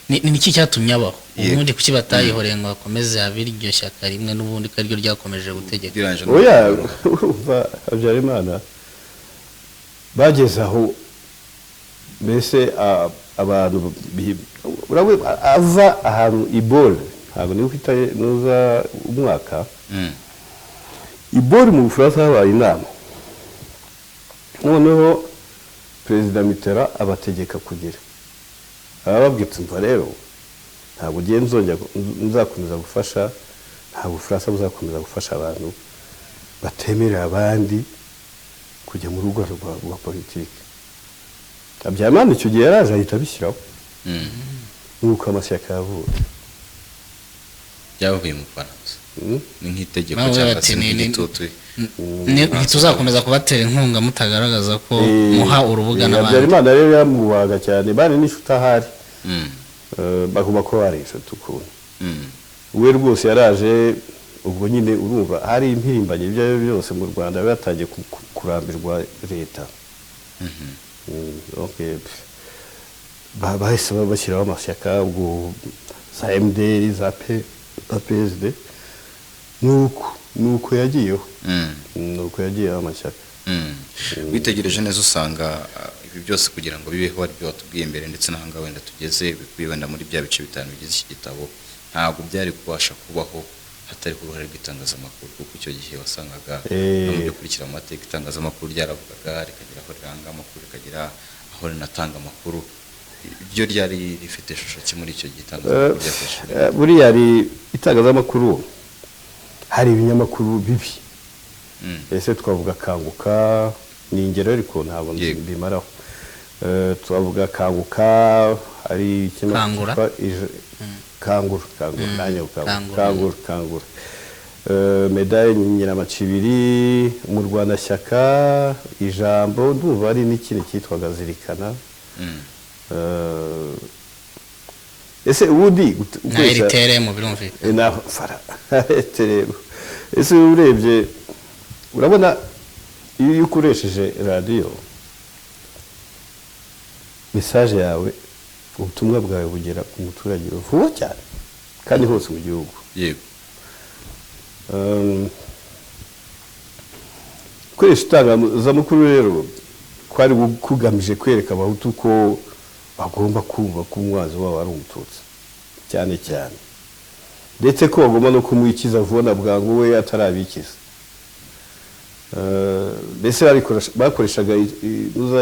ni iki cyatumye abaho ubundi kuki batayihoreye ngo bakomeze habiri iryo shyaka rimwe n'ubundi ko ariryo ryakomeje gutegeka oya urumva Habyarimana bageze aho mbese abantu ava ahantu ibole ntabwo niba ufite nuza umwaka ibole mu Bufaransa habaye inama noneho perezida Mitterrand abategeka kugira ababwitse umva rero ntabwo ugiye nzakomeza gufasha ntabwo Ubufaransa buzakomeza gufasha abantu batemerera abandi kujya mu rugo rwa politiki Habyarimana icyo gihe yaraje ahita abishyiraho nuko amashyaka yavutse byavuye mu Bufaransa ni nk'itegeko cyangwa se n'igitutu ntituzakomeza kubatera inkunga mutagaragaza ko muha urubuga n'abandi Habyarimana rero yamubaga cyane bari n'inshuti ahari bagomba ko bari inshuti ukuntu we rwose yaraje ubwo nyine urumva hari impirimbanyi ibyo ari byo byose mu Rwanda batangiye kurambirwa leta bahise bashyiraho amashyaka ubwo za MDR za PSD nuko yagiyeho nuko yagiyeho amashyaka witegereje neza usanga ibi byose kugira ngo bibeho ari byo watubwiye mbere ndetse n'ahanga wenda tugeze bikubibanda muri bya bice bitanu bigize iki gitabo ntabwo byari kubasha kubaho hatari ku ruhare rw'itangazamakuru kuko icyo gihe wasangaga no mu byo kurikira mu mateka itangazamakuru ryaravugaga rikagira aho riranga amakuru rikagira aho rinatanga amakuru ibyo ryari rifite ishusho ki muri icyo gihe itangazamakuru ryafashe buriya itangazamakuru hari ibinyamakuru bibi ese twavuga Kanguka ni ingero ariko ntabwo mbimaraho twavuga Kanguka hari Kangura Kangura medaille Nyiramacibiri mu Rwanda shyaka ijambo ndumva ari n'ikindi cyitwaga Zirikana ese ubundi ukoresha tere mu birumvikana na fara tere ese urebye urabona iyo ukoresheje radio message yawe ubutumwa bwawe bugera ku muturage vuba cyane kandi hose mu gihugu yego koresha itangazamakuru rero kwari kugamije kwereka abahutu ko bagomba kumva ko umwanzi wabo ari umututsi cyane cyane ndetse ko bagomba no kumwikiza vuba bwangu we atarabikiza mbese bakoreshaga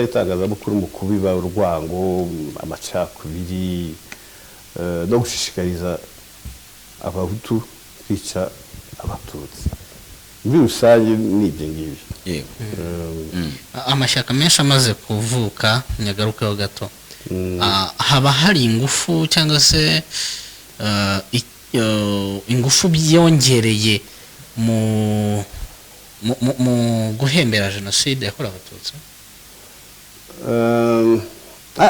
itangazamakuru mu kubiba urwango amacakubiri no gushishikariza abahutu kwica abatutsi muri rusange n'ibyo ngibyo amashyaka menshi amaze kuvuka nyagarukeho gato haba hari ingufu cyangwa se ingufu byongereye mu guhembera jenoside yakorewe abatutsi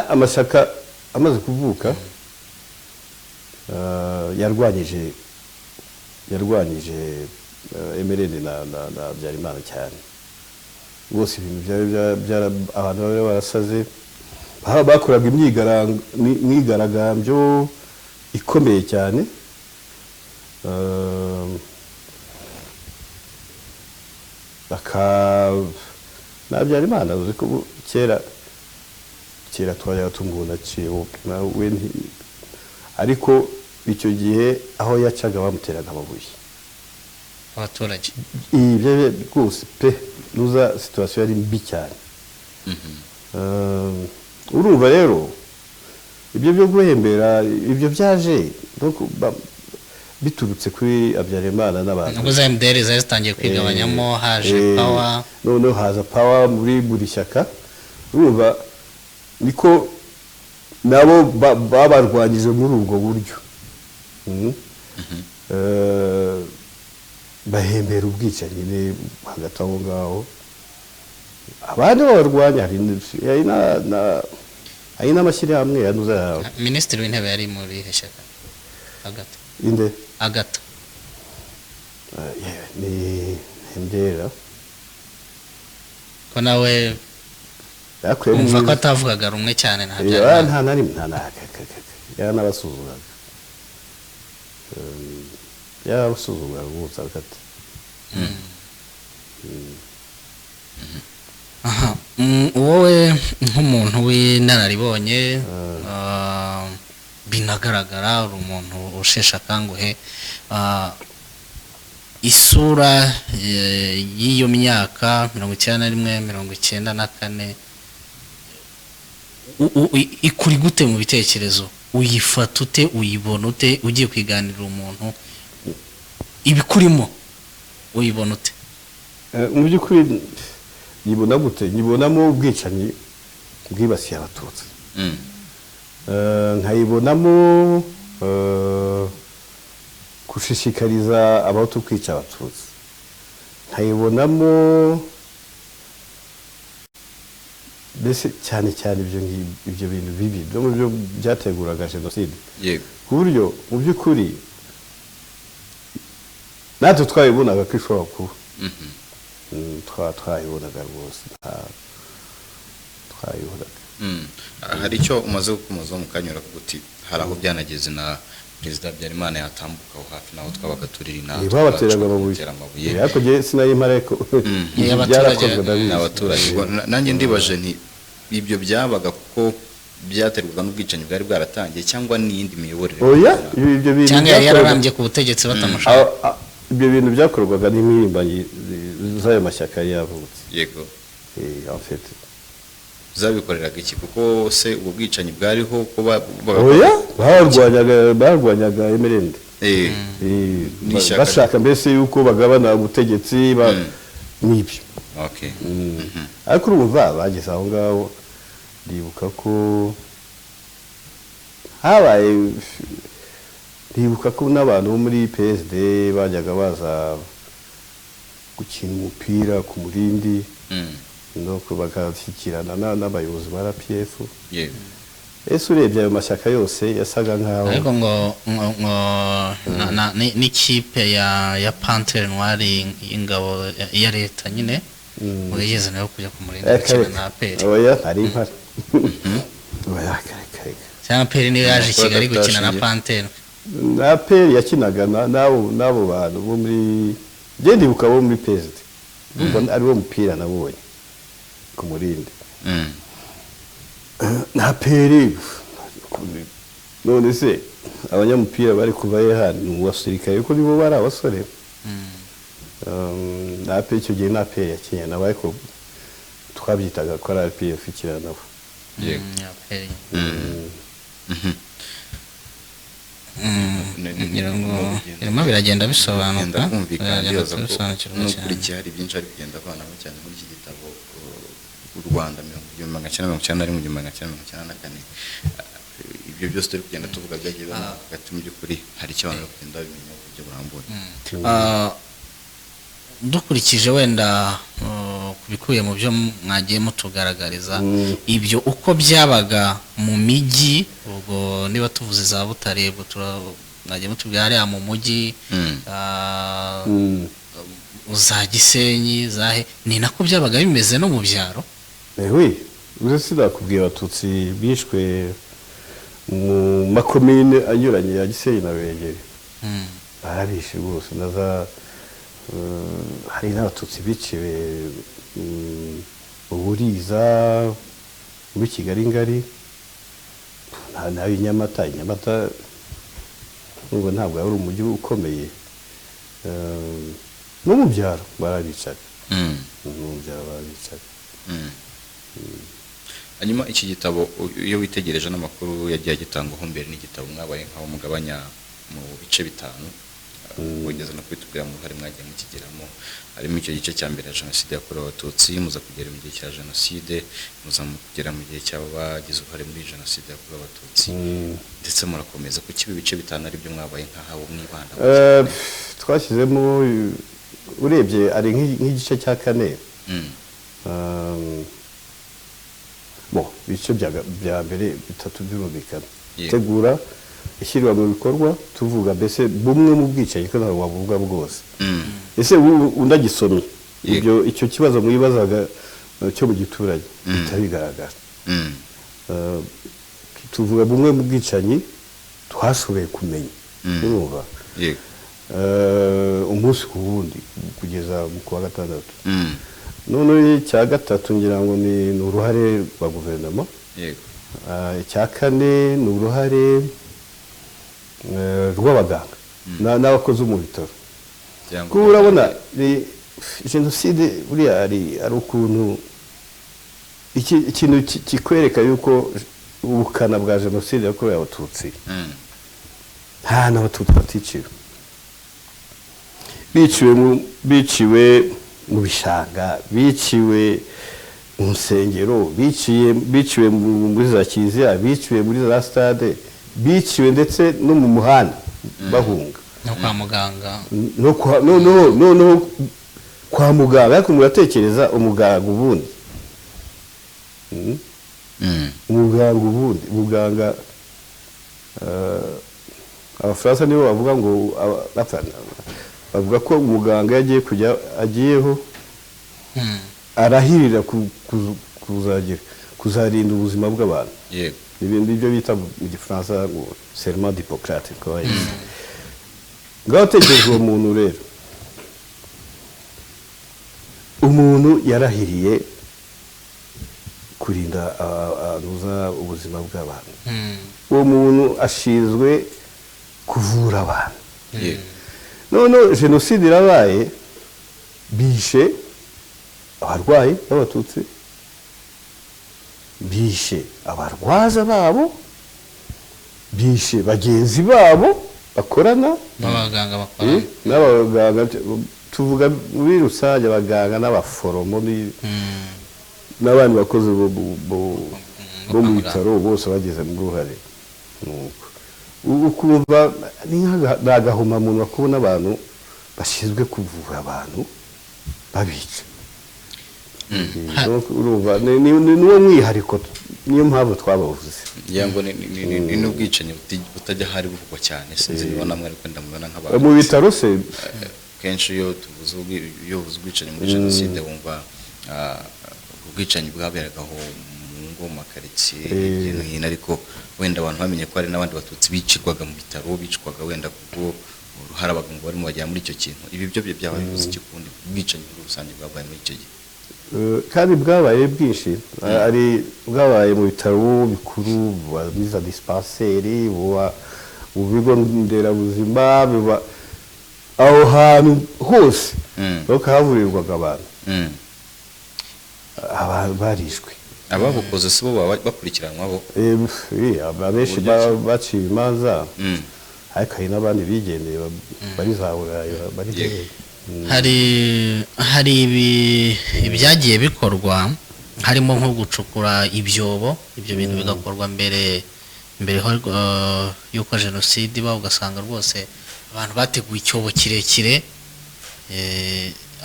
amashyaka amaze kuvuka yarwanyije MRN na Habyarimana cyane bose ibintu abantu bari barasaze bakoraga imyigaragambyo ikomeye cyane na Habyarimana uzi ko kera twajyaga tumubona cyewo nawe ariko icyo gihe aho yacaga bamuteraga amabuye abaturage ibyo rwose pe nuza situation yari mbi cyane urumva rero ibyo byo guhembera ibyo byaje biturutse kuri Habyarimana n'abantu ubwo za MDR zatangiye kwigabanyamo haje power none haza power muri buri shyaka urumva niko nabo babarwanyije muri ubwo buryo bahembera ubwicanyi hagati aho ngaho abandi babarwanya hari n'amashyirahamwe yanuza minisitiri w'intebe yari muri heshyaka Agata inde Agata ni Ndera ko nawe umva ko atavugaga rumwe cyane nta nta rimwe yaranabasuzuraga yarabasuzuraga rwose Agata. wowe nk'umuntu w'inararibonye binagaragara uri umuntu usheshe akanguhe isura y'iyo myaka 91 94 ikuri gute mu bitekerezo uyifata ute uyibona ute ugiye kwiganirira umuntu ibikurimo uyibona ute mu by'ukuri yibona gute nyibonamo ubwicanyi bwibasiye abatutsi nkayibonamo gushishikariza abahutu kwica abatutsi nkayibonamo mbese cyane cyane ibyo bintu bibi byo mu byo byateguraga jenoside ku buryo mu by'ukuri natwe twayibonaga ko ishobora kuba twayibonaga rwose twayibonaga. Hari icyo umaze gukomozaho mu kanya uravuga uti hari aho byanageze na Perezida Habyarimana yatambuka aho hafi naho twabaga turiri na babateraga amabuye ariko je sinayimara ko byarakozwe n'abaturage. Nanjye ndibaje nti ibyo byabaga kuko byaterwaga n'ubwicanyi bwari bwaratangiye cyangwa n'iyindi miyoborere ibyo bintu cyangwa yararambye ku butegetsi batamushaka ibyo bintu byakorwaga n'impirimbanyi z'ayo mashyaka yavutse yego en fait zabikoreraga iki kuko se ubwo bwicanyi bwariho ko barwanyaga emerende bashaka mbese yuko bagabana ubutegetsi n'ibyo ariko urumva bageze aho ngaho ndibuka ko habaye ndibuka ko n'abantu bo muri PSD bajyaga baza gukina umupira ku Murindi nuko bagashyikirana n'abayobozi ba RPF ese urebye ayo mashyaka yose yasaga nkaho ariko ngo n'ikipe ya Panthère Noire y'ingabo ya leta nyine urigeze nayo kujya ku Murindi gukina na APR ari impara cyangwa APR niyo yaje i Kigali gukina na Panthère APR yakinaga n'abo bantu bo muri ndibuka bo muri PSD ari bo mupira nabonye ku Murindi na peri none se abanyamupira bari kuva hano mu basirikare ko nibo bari abasore na peri icyo gihe na peri ya Kenya nabaye ko twabyitaga ko ari PF ikira nabo irimo biragenda bisobanuka n'ukurikiye hari byinshi ari kugenda avanamo cyane muri iki gitabo u Rwanda 1994 ibyo byose turi kugenda tuvuga byagiye hagati mu by'ukuri hari icyo abantu bakugenda bimenya ku buryo burambuye dukurikije wenda kubikuye mu byo mwagiye mutugaragariza ibyo uko byabaga mu mijyi ubwo niba tuvuze za Butare ubwo mwagiye mutubwira hariya mu mujyi za Gisenyi zahe ni nako byabaga bimeze no mu byaro uretse nakubwiye abatutsi bishwe mu makomine anyuranye ya Gisenyi na Ruhengeri barabishe rwose hari n'abatutsi biciwe Uburiza muri Kigali ngari nawe Nyamata nubwo ntabwo ari umujyi ukomeye no mu byaro barabicaga hanyuma iki gitabo iyo witegereje n'amakuru yagiye agitangwaho mbere n'igitabo mwabaye nkaho mugabanya mu bice bitanu wigeze no kwitubwira ngo hari mwagiye mukigeramo harimo icyo gice cya mbere ya jenoside yakorewe abatutsi muza kugera mu gihe cya jenoside muza kugera mu gihe cy'abo bagize uruhare muri jenoside yakorewe abatutsi ndetse murakomeza kuko ibi bice bitanu ari byo mwabaye nkaho mwibanda twashyizemo urebye ari nk'igice cya kane ibice bya mbere bitatu byumvikana Yego. tegura ishyirwa mu bikorwa tuvuga mbese bumwe mu bwicanyi ko ntabwo wavuga bwose ese undagisomye Yego. icyo kibazo mwibazaga cyo mu giturage bitabigaragara tuvuga bumwe mu bwicanyi twashoboye kumenya urumva yego umunsi ku wundi kugeza ku wa gatandatu none icya gatatu ngira ngo ni uruhare rwa guverinoma yego icya kane ni uruhare rw'abaganga n'abakozi mu bitaro kuko urabona jenoside buriya ari ukuntu ikintu kikwereka yuko ubukana bwa jenoside yakorewe abatutsi nta n'abatutsi baticiwe biciwe mu bishanga biciwe mu nsengero biciwe muri za kiliziya biciwe muri za stade biciwe ndetse no mu muhanda bahunga no kwa muganga no kwa muganga ariko muratekereza umuganga ubundi umuganga abafaransa nibo bavuga ngo bavuga ko umuganga yagiye agiyeho arahirira kuzarinda ubuzima bw'abantu ibintu ibyo bita mu gifaransa ngo serment d'Hippocrate ngaho tekereza uwo muntu rero umuntu yarahiriye kurinda ubuzima bw'abantu uwo muntu ashinzwe kuvura abantu none jenoside irabaye bishe abarwayi b'abatutsi bishe abarwaza babo bishe bagenzi babo bakorana n'abaganga tuvuga muri rusange abaganga n'abaforomo n'abandi bakozi bo mu bitaro bose bageze mu ruhare ukumva ni agahomamunwa kubona abantu bashinzwe kuvura abantu babica urumva ni uwo mwihariko niyo mpamvu twabavuze ngira ngo ni n'ubwicanyi butajya hari buvugwa cyane sinzi niba namwe ariko ndamubona nk'abantu mu bitaro se kenshi iyo tuvuze ubwicanyi muri jenoside wumva ubwicanyi bwaberagaho mu ngo mu makaritsiye hirya no hino ariko wenda abantu bamenye ko hari n'abandi batutsi bicirwaga mu bitaro bicwaga wenda kubwo uruhare abaganga barimo bajya muri icyo kintu ibi byo byaba bivuze iki kundi ubwicanyi muri rusange bwabaye muri icyo gihe kandi bwabaye bwinshi ari bwabaye mu bitaro bikuru muri za dispanseri mu bigo nderabuzima aho hantu hose havurirwaga abantu barishwe ababukoze si bo bakurikiranwa bo abenshi baciye imanza ariko hari n'abandi bigendeye bari za burayi bari hari ibyagiye bikorwa harimo nko gucukura ibyobo ibyo bintu bigakorwa mbere y'uko jenoside iba ugasanga rwose abantu bateguye icyobo kirekire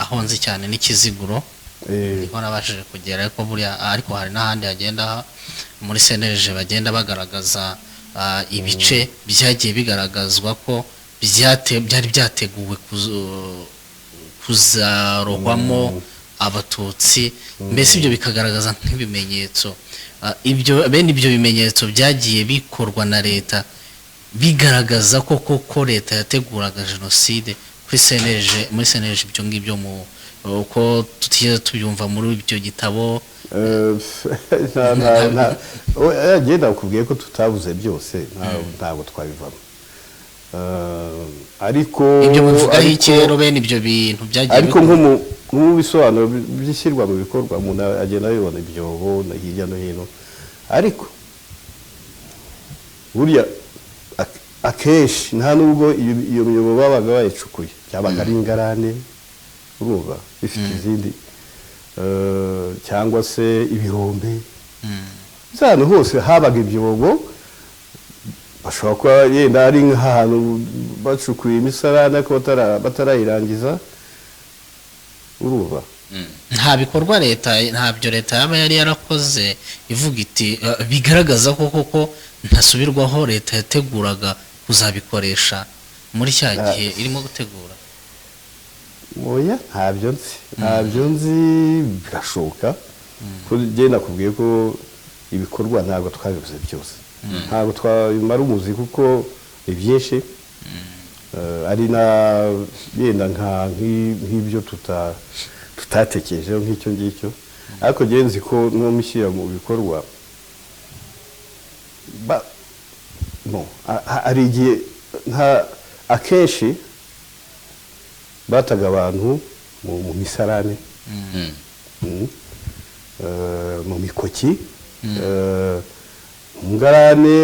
aho nzi cyane n'ikiziguro niho nabashije kugera ariko hari n'ahandi hagenda muri seneje bagenda bagaragaza ibice byagiye bigaragazwa ko byari byateguwe kuzarohwamo abatutsi mbese ibyo bikagaragaza nk'ibimenyetso bene ibyo bimenyetso byagiye bikorwa na leta bigaragaza ko koko leta yateguraga jenoside muri seneje ibyo ngibyo uko tutiye tubyumva muri ibyo gitabo agenda bakubwiye ko tutabuze byose ntabwo twabivamo ariko ibyo bivugaho iki rero bene ibyo bintu byagiye ariko nko mu bisobanuro by'ishyirwa mu bikorwa umuntu agenda abibona ibyobo hirya no hino ariko burya akenshi nta nubwo iyo miyobo babaga bayicukuye byabaga ari ingarane urumva bifite izindi cyangwa se ibirombe ahantu hose habaga ibyobo bashobora kuba yenda ari nk'ahantu bacukuye imisarane ariko batarayirangiza urumva nta bikorwa ntabyo leta yaba yari yarakoze ivuga iti bigaragaza ko koko ntasubirwaho leta yateguraga kuzabikoresha muri cya gihe irimo gutegura. oya ntabyo nzi birashoboka ko njye nakubwiye ko ibikorwa ntabwo twabivuze byose ntabwo twabimara umuzi kuko ibyinshi ari na yenda nk'ibyo tutatekerejeho nk'icyo ngicyo ariko njye nzi ko n'umushyira mu bikorwa hari igihe akenshi bataga abantu mu misarane mu mikoki mu ngarane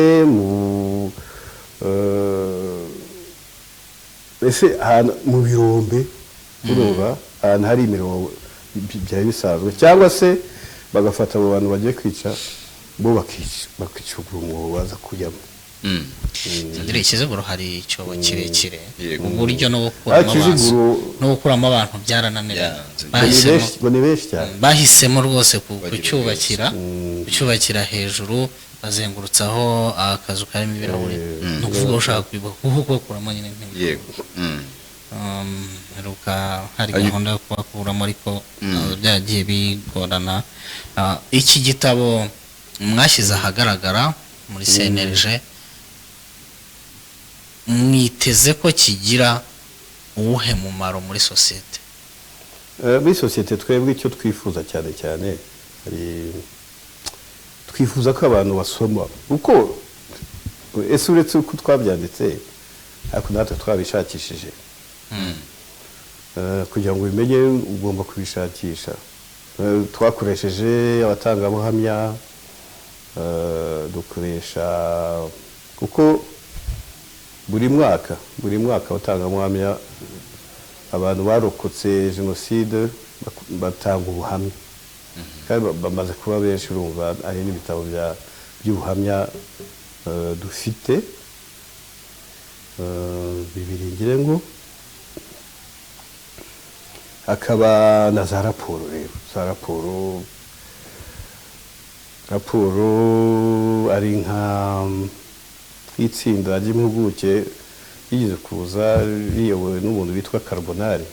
mbese mu birombe urumva ahantu hari imirongo byari bisanzwe cyangwa se bagafata abo bantu bagiye kwica bo bakicugura umwobo baza kujyamo. Sandrine Kiziguro hari icyobo kirekire uburyo no gukuramo abantu byarananiranye ni benshi cyane bahisemo rwose kucyubakira hejuru bazengurutsaho akazu karimo ibirahuri no kuvuga ushaka kubakuramo nyine yego heruka hari gahunda yo kubakuramo ariko byagiye bigorana. Iki gitabo mwashyize ahagaragara muri CNLG mwiteze ko kigira uwuhe mumaro muri sosiyete? Muri sosiyete twebwe icyo twifuza cyane cyane twifuza ko abantu basoma uko ese uretse uko twabyanditse ariko natwe twabishakishije kugira ngo ubimenye ugomba kubishakisha. Twakoresheje abatangabuhamya dukoresha kuko buri mwaka abatangabuhamya abantu barokotse jenoside batanga ubuhamya kandi bamaze kuba benshi urumva ari n'ibitabo by'ubuhamya dufite bibiri ngire ngo akaba na za raporo rero za raporo ari nk'itsinda ry'impuguke yigeze kuza riyobowe n'umuntu witwa Carbonari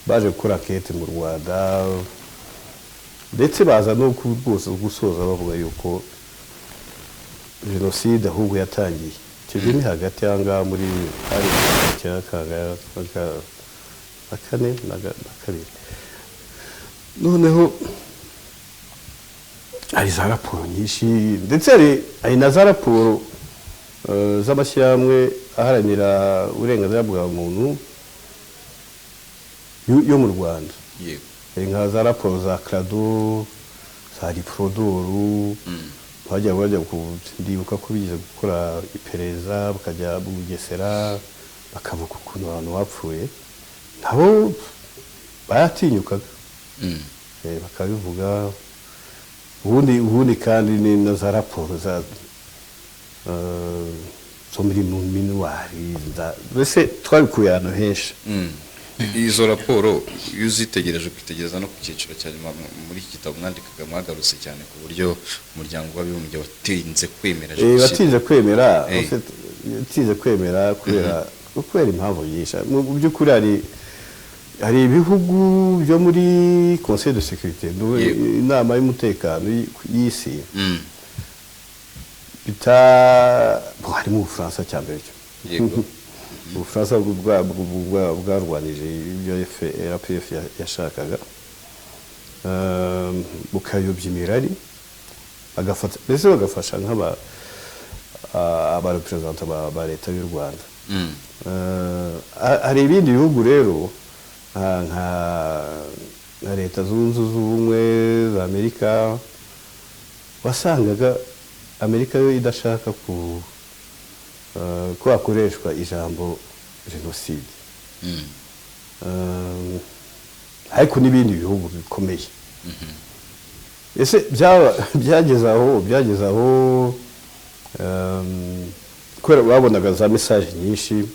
baje gukora ankete mu Rwanda ndetse baza no rwose gusoza bavuga yuko jenoside ahubwo yatangiye icyo gihe ni hagati y'ahangaha muri ari kane na kabiri noneho hari za raporo nyinshi ndetse hari na za raporo z'amashyirahamwe aharanira uburenganzira bwa muntu yo mu Rwanda nka za raporo za CRADO za Riprodoru bajya ndibuka ko bigize gukora iperereza bakajya mu Bugesera bakavuga ukuntu abantu bapfuye nabo baratinyukaga bakabivuga ubundi kandi ni na za raporo zo muri minuwari mbese twabikuye ahantu henshi. Izo raporo iyo uzitegereje ukitegereza no ku cyiciro cya nyuma muri iki gitabo mwandikaga mwagarutse cyane ku buryo umuryango w'abibumbye watinze kwemera watinze kwemera kubera impamvu nyinshi mu by'ukuri hari ibihugu byo muri Conseil de Sécurité inama y'umutekano y'isi harimo Ubufaransa cya mbere Ubufaransa bwarwanije ibyo RPF yashakaga bukayobya imirari bagafasha abarepresenta ba leta y'u Rwanda. Hari ibindi bihugu rero nka leta zunze ubumwe za Amerika wasangaga Amerika yo idashaka ko hakoreshwa ijambo jenoside ariko n'ibindi bihugu bikomeye ese byageze aho kubera babonaga za message nyinshi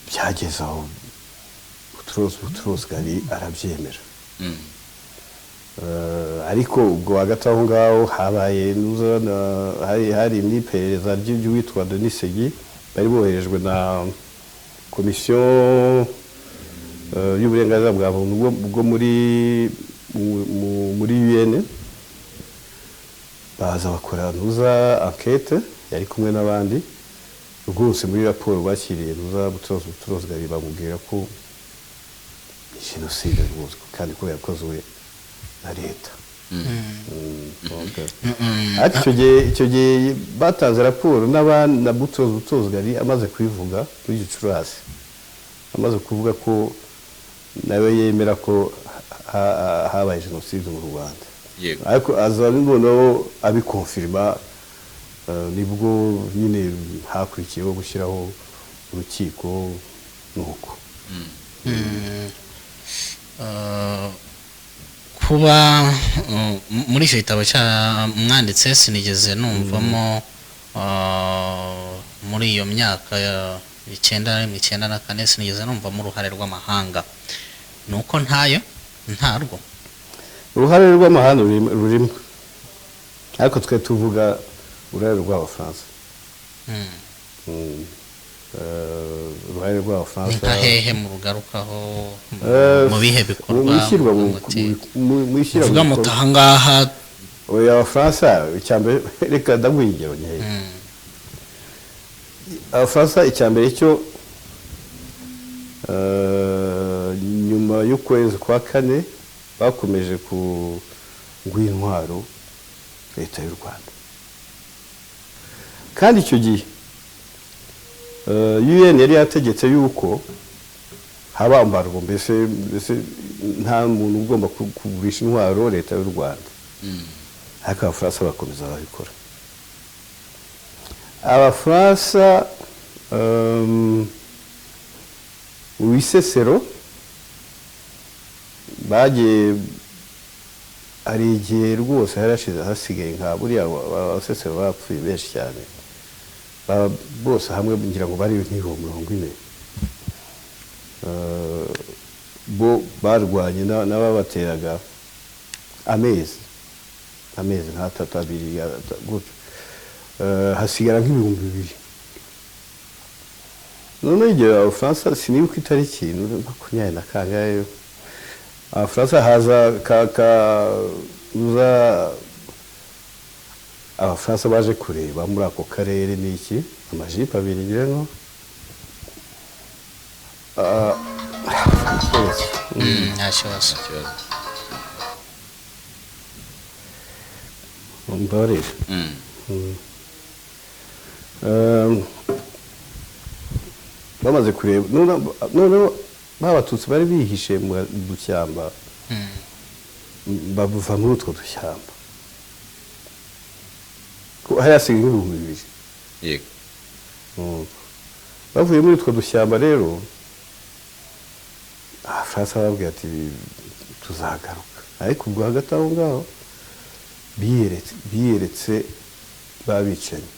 byageze aho Boutros Ghali arabyemera. Ariko ubwo hagati aho ngaho habaye hari n'iperereza ry'uwitwa Denis Segi bari boherejwe na komisiyo y'uburenganzira bwa muntu bwo muri UN, baza bakora enquête yari kumwe n'abandi rwose. Muri raporo bakiriye Boutros Ghali bamubwira ko jenoside rwose kandi ko yakozwe na leta. Icyo gihe batanze raporo na Boutros Ghali amaze kubivuga muri Gicurasi, amaze kuvuga ko nawe yemera ko habaye jenoside mu Rwanda. Ariko aza noneho abikonfirma, nibwo nyine hakurikiyeho gushyiraho urukiko nuko. Kuba muri icyo gitabo mwanditse sinigeze numvamo muri iyo myaka ya 1994 sinigeze numvamo uruhare rw'amahanga. Nuko ntarwo uruhare rw'amahanga rurimo, ariko twe tuvuga uruhare rw'Abafaransa. Uruhare rw'Abafaransa nka hehe mu rugarukaho mu bihe bikorwa muvuga mutahangaha Abafaransa icyambere. Reka ndagwingero nyehe. Abafaransa icyambere cyo nyuma y'ukwezi kwa kane bakomeje guha intwaro leta y'u Rwanda, kandi icyo gihe UN yari yategetse yuko haba embargo, mbese nta muntu ugomba kugurisha intwaro leta y'u Rwanda. Ariko Abafaransa bakomeza babikora. Abafaransa Bisesero bagiye, hari igihe rwose harashize hasigaye nka buriya Abasesero bapfuye benshi cyane, bose hamwe ngira ngo bari nk'ibihumbi 40. Bo barwanye n'ababateraga amezi nk'atatu abiri gutyo, hasigara nk'ibihumbi 2000. None igihe Abafaransa sinibuka itariki 20 Abafaransa haza Abafaransa baje kureba muri ako karere n'iki amajipo abiri ngirengo ntakibazo mbarira. Bamaze kureba none babatutsi bari bihishe mu dushyamba, bavuva muri utwo dushyamba ko hayasiga ibihumbi 2000. Yego. Bavuye muri utwo dushyamba rero Abafaransa bababwira ati tuzagaruka, ariko ubwo hagati aho ngaho biyeretse babicanyi.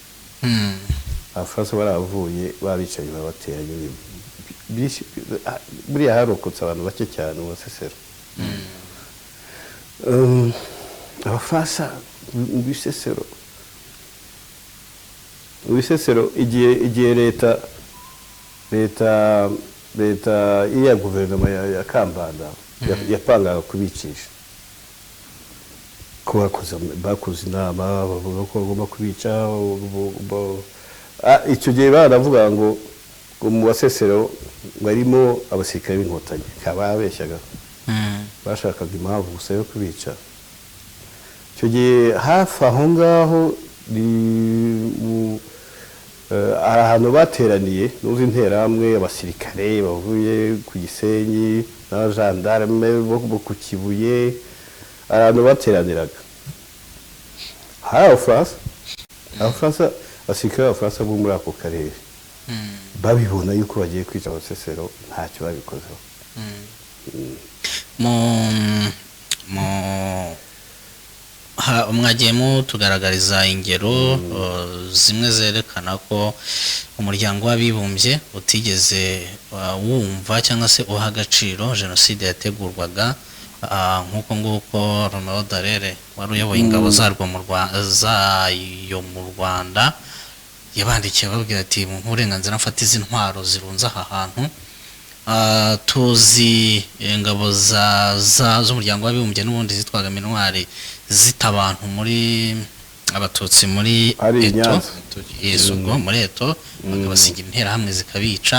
Abafaransa baravuye babicanyi babateranye, buriya harokotse abantu bake cyane mu Basesero. Abafaransa mu Bisesero igihe leta iya guverinoma ya Kambanda yapangaga kubicisha, ko bakoze inama bavuga ko bagomba kubica. Icyo gihe baravuga ngo mu Basesero barimo abasirikare b'inkotanyi, kababeshyaga bashakaga impamvu gusa yo kubica. Icyo gihe hafi aho ngaho ahantu bateraniye n'uzi interahamwe, abasirikare bavuye ku Gisenyi n'abajandarume bo ku Kibuye, ahantu bateraniraga hari Abafaransa, abasirikare b'Abafaransa bo muri ako karere babibona yuko bagiye kwica Abasesero, ntacyo babikozeho. mwagiye mutugaragariza ingero zimwe zerekana ko umuryango w'abibumbye utigeze wumva cyangwa se uha agaciro jenoside yategurwaga, nk'uko nguko Romeo Dallaire wari uyoboye ingabo zayo mu Rwanda yabandikiye babwira ati mu burenganzira mfata izi ntwaro zirunze aha hantu. Tuzi ingabo z'umuryango w'abibumbye n'ubundi zitwaga intwari zita abantu muri abatutsi muri Eto, muri Eto bakabasigira interahamwe zikabica.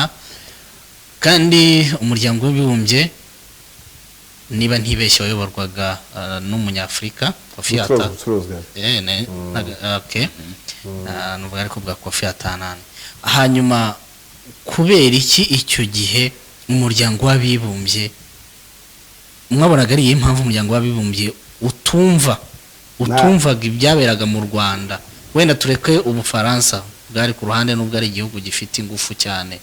Kandi umuryango w'abibumbye niba ntibeshye wayoborwaga n'umunyafrika Kofi Annan, nubwo ariko bwa Kofi Annan. Hanyuma kubera iki icyo gihe umuryango w'abibumbye mwabonaga ari impamvu umuryango w'abibumbye utumvaga ibyaberaga mu Rwanda? Wenda tureke Ubufaransa bwari ku ruhande n'ubwo ari igihugu gifite ingufu cyane,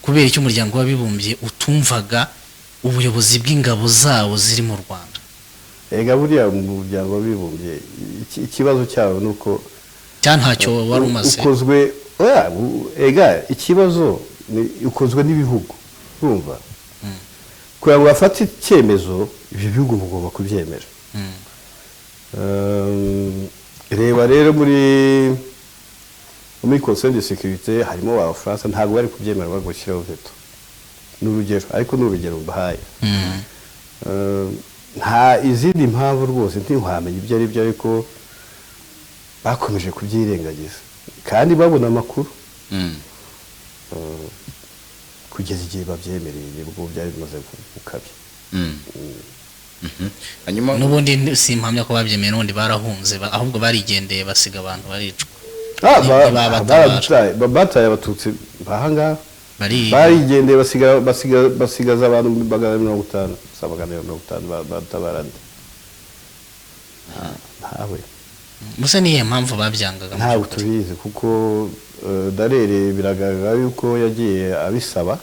kubera iki umuryango w'abibumbye utumvaga ubuyobozi bw'ingabo zawo ziri mu Rwanda? Ega buriya mu muryango w'abibumbye ikibazo cyawo nuko ntacyo wari umaze ukozwe. Ega ikibazo ukozwe n'ibihugu, urumva kugira ngo bafate icyemezo ibyo bihugu mugomba kubyemera. Reba rero muri Conseil de sécurité harimo Abafaransa ntabwo bari kubyemera bagushyiraho veto, n'urugero ariko n'urugero mbahaye. Nta izindi mpamvu rwose ntiwamenya ibyo ari byo, ariko bakomeje kubyirengagiza kandi babona amakuru kugeza igihe babyemereye nibwo byari bimaze gukabya. Hanyuma n'ubundi si impamya ko babyemeye, n'ubundi barahunze ahubwo barigendeye basiga abantu baricwa. Bataye abatutsi bahangaha barigendeye basigaza abantu 150 batabarande. Ntawe Musa niye mpamvu babyangaga? Ntabwo tubizi kuko Dallaire biragaragara yuko yagiye abisaba,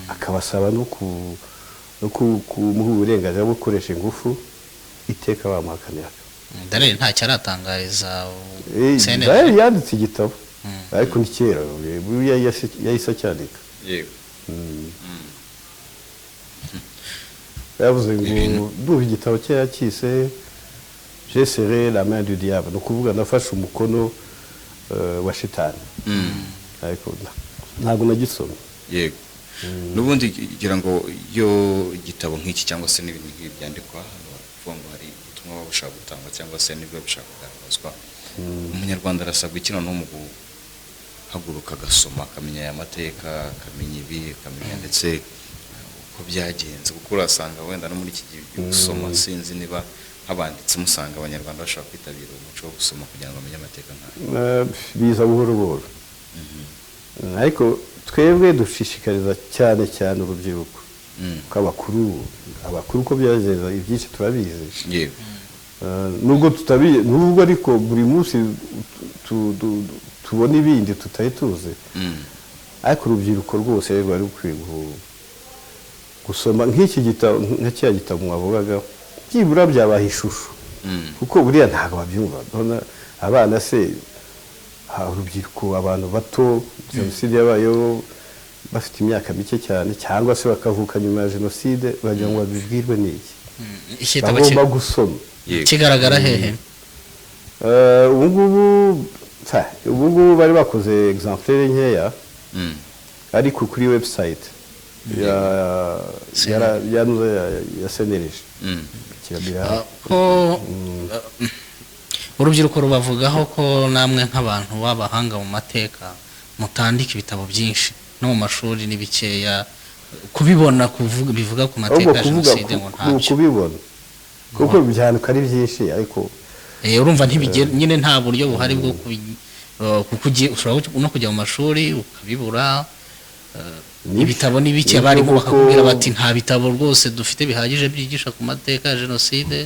akabasaba no kumuha uburenganzira bwo gukoresha ingufu, iteka bamuhakanira. Dallaire ntacyo aratangariza. Dallaire yanditse igitabo ariko ni kera, yahise acyandika. Yavuze ngo duha igitabo cye yakise J'ai serré la main du diable, no kuvuga nafashe umukono wa shitani. Ariko ntabwo nagisomye. Yego. N'ubundi kugira ngo iyo gitabo nk'iki cyangwa se n'ibintu nk'ibi byandikwa bavuga ngo hari ubutumwa bushaka gutangwa cyangwa se n'ibyo bishaka kugaragazwa, umunyarwanda arasabwa iki noneho mu guhaguruka agasoma, akamenya aya mateka, akamenya ibi, akamenya ndetse uko byagenze, kuko urasanga wenda no muri iki gihe gusoma sinzi niba abanditse musanga abanyarwanda bashaka kwitabira umuco wo gusoma kugira ngo bamenye amateka nk'ayo. Biza buhoro buhoro. Ariko twebwe dushishikariza cyane cyane urubyiruko ko abakuru ko byageza ibyinshi turabizi. Yego. Nubwo tutabizi, nubwo ariko buri munsi tubona ibindi tutari tuzi, ariko urubyiruko rwose rwari rukwiye gusoma nk'iki gitabo, nka cya gitabo mwavugaga, byibura byabaha ishusho, kuko buriya ntabwo babyumva. Abana se, urubyiruko, abantu bato, jenoside yabayeho bafite imyaka mike cyane, cyangwa se bakavuka nyuma ya jenoside, bagira ngo babibwirwe n'iki? Bagomba gusoma. Kigaragara hehe? Ubu ngubu bari bakoze exemplaire nkeya ariko kuri website ya senereje. Urubyiruko rubavugaho ko namwe nk'abantu b'abahanga mu mateka mutandika ibitabo byinshi no mu mashuri ni bikeya kubibona bivuga ku mateka ya jenoside ngo ntabyo kubibona, kuko byandika ari byinshi ariko urumva nyine nta buryo buhari bwo ushobora no kujya mu mashuri ukabibura. Ibitabo ni bike, abarimu bakakubwira bati nta bitabo rwose dufite bihagije byigisha ku mateka ya jenoside.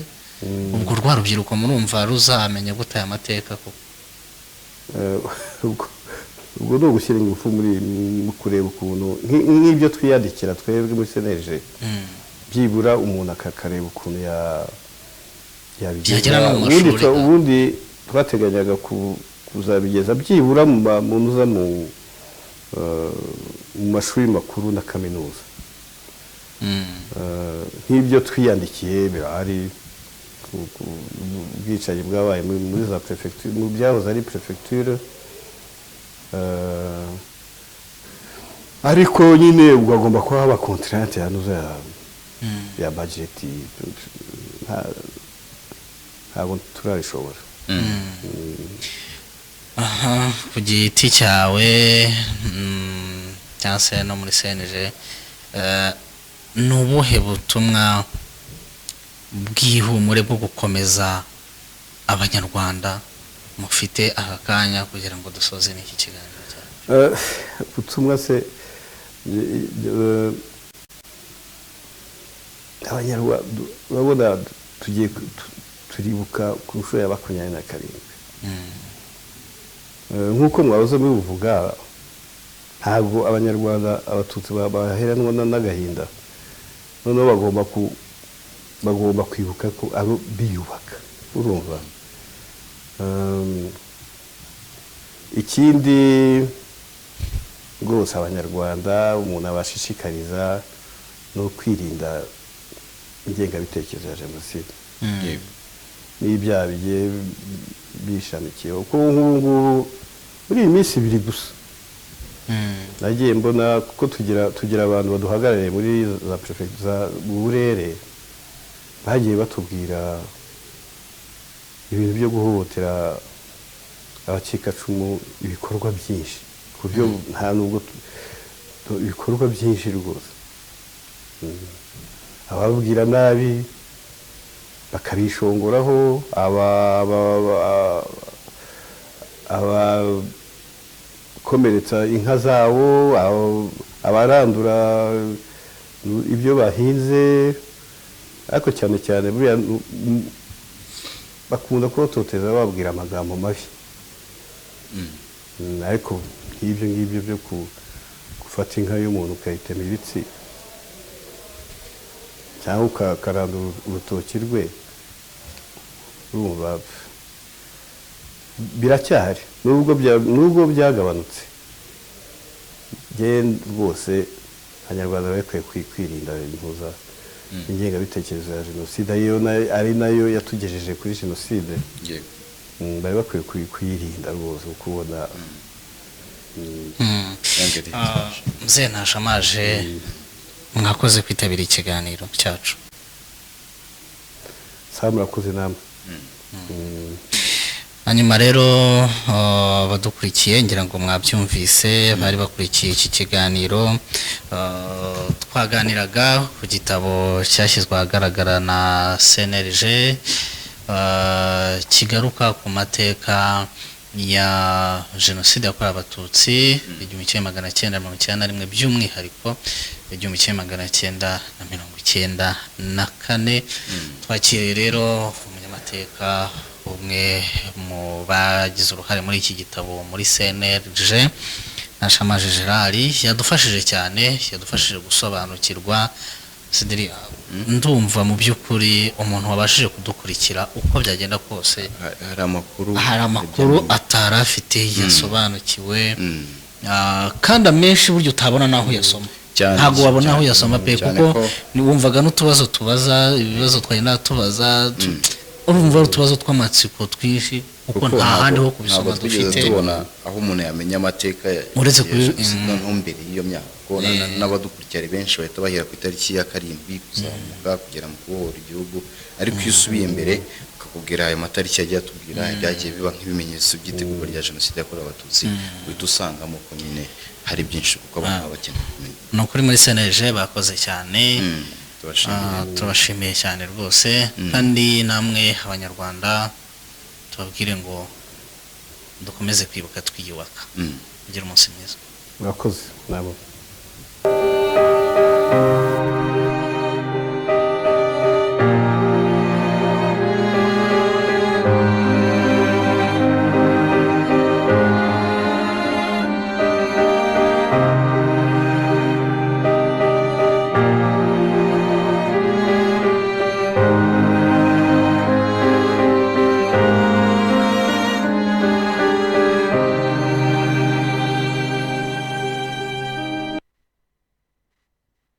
Ubwo rwa rubyiruko murumva ruzamenya gute aya mateka koko? Ubwo no gushyira ingufu mu kureba ukuntu nk'ibyo twiyandikira twebwe muri seneje, byibura umuntu akakareba ukuntu byagera no mu mashuri ubundi twateganyaga kuzabigeza byibura mu ntuza mu mashuri makuru na kaminuza. Nk'ibyo twiyandikiye birahari, ubwicanyi bwabaye muri za prefecture, mu byahoze ari prefecture, ariko nyine ubwo agomba kuba haba contrainte yanuza ya budget, ntabwo turabishobora. Ku giti cyawe cyangwa se no muri CNG, ni ubuhe butumwa bw'ihumure bwo gukomeza abanyarwanda mufite aka kanya kugira ngo dusoze n'iki kiganiro cyacu? Ubutumwa se abanyarwanda urabona turibuka ku nshuro ya 27 nk'uko mwahoze mubivuga, ntabwo abanyarwanda abatutsi baheranwa n'agahinda, noneho bagomba kwibuka ko abo biyubaka. Urumva, ikindi rwose abanyarwanda umuntu abashishikariza no kwirinda ingengabitekerezo ya jenoside n'ibyaha bigiye bishamikiyeho. Kuko ngubu muri iyi minsi 2 gusa nagiye mbona, kuko tugira abantu baduhagarariye muri za prefecture mu burere, bagiye batubwira ibintu byo guhohotera abacikacumu, ibikorwa byinshi, ku buryo nta nubwo ibikorwa byinshi rwose, ababwira nabi bakabishongoraho, abakomeretsa inka zabo, abarandura ibyo bahinze, ariko cyane cyane buriya bakunda kubatoteza babwira amagambo mabi. Ariko ngibyo byo gufata inka y'umuntu ukayitema ibitsi cyangwa ukarandura urutoki rwe, urumva biracyahari nubwo byagabanutse. Rwose abanyarwanda bakwiye kwirinda impuza ingengabitekerezo ya jenoside, ari nayo yatugejeje kuri jenoside. Bari bakwiye kuyirinda rwose, ukubona Mzee Ntashamaje, mwakoze kwitabira ikiganiro cyacu. Murakoze namwe. Hanyuma rero badukurikiye, ngira ngo mwabyumvise, bari bakurikiye iki kiganiro, twaganiraga ku gitabo cyashyizwe ahagaragara na CNLG, kigaruka ku mateka ya jenoside yakorewe abatutsi 1991, by'umwihariko 1994. Twakiriye rero umunyamateka, umwe mu bagize uruhare muri iki gitabo muri CNLG, Ntashamaje Gerard, yadufashije cyane, yadufashije gusobanukirwa. Sidiri, ndumva mu by'ukuri umuntu wabashije kudukurikira uko byagenda kose, hari amakuru atarafite yasobanukiwe, kandi amenshi buryo utabona naho yasoma, ntabwo wabona aho yasoma pe, kuko wumvaga n'utubazo tubaza, ibibazo twagenda tubaza, urumva utubazo tw'amatsiko twinshi, kuko nta handi ho kubisoma dufite. Tubona aho umuntu yamenya amateka uretse kuri mbere y'iyo myaka, ko n'abadukurikira benshi bahita bahera ku itariki ya 7 kuzamuka kugera mu kubohora igihugu, ariko iyo usubiye imbere akakubwira ayo matariki yagiye atubwira ibyagiye biba nk'ibimenyetso by'itegurwa rya jenoside yakorewe abatutsi, uhita usangamo ko nyine hari byinshi kuko abantu baba bakeneye kumenya. Ni ukuri muri CNLG bakoze cyane, turabashimiye cyane rwose, kandi namwe abanyarwanda tubabwire ngo dukomeze kwibuka twiyubaka. Kugira umunsi mwiza. Murakoze nabo.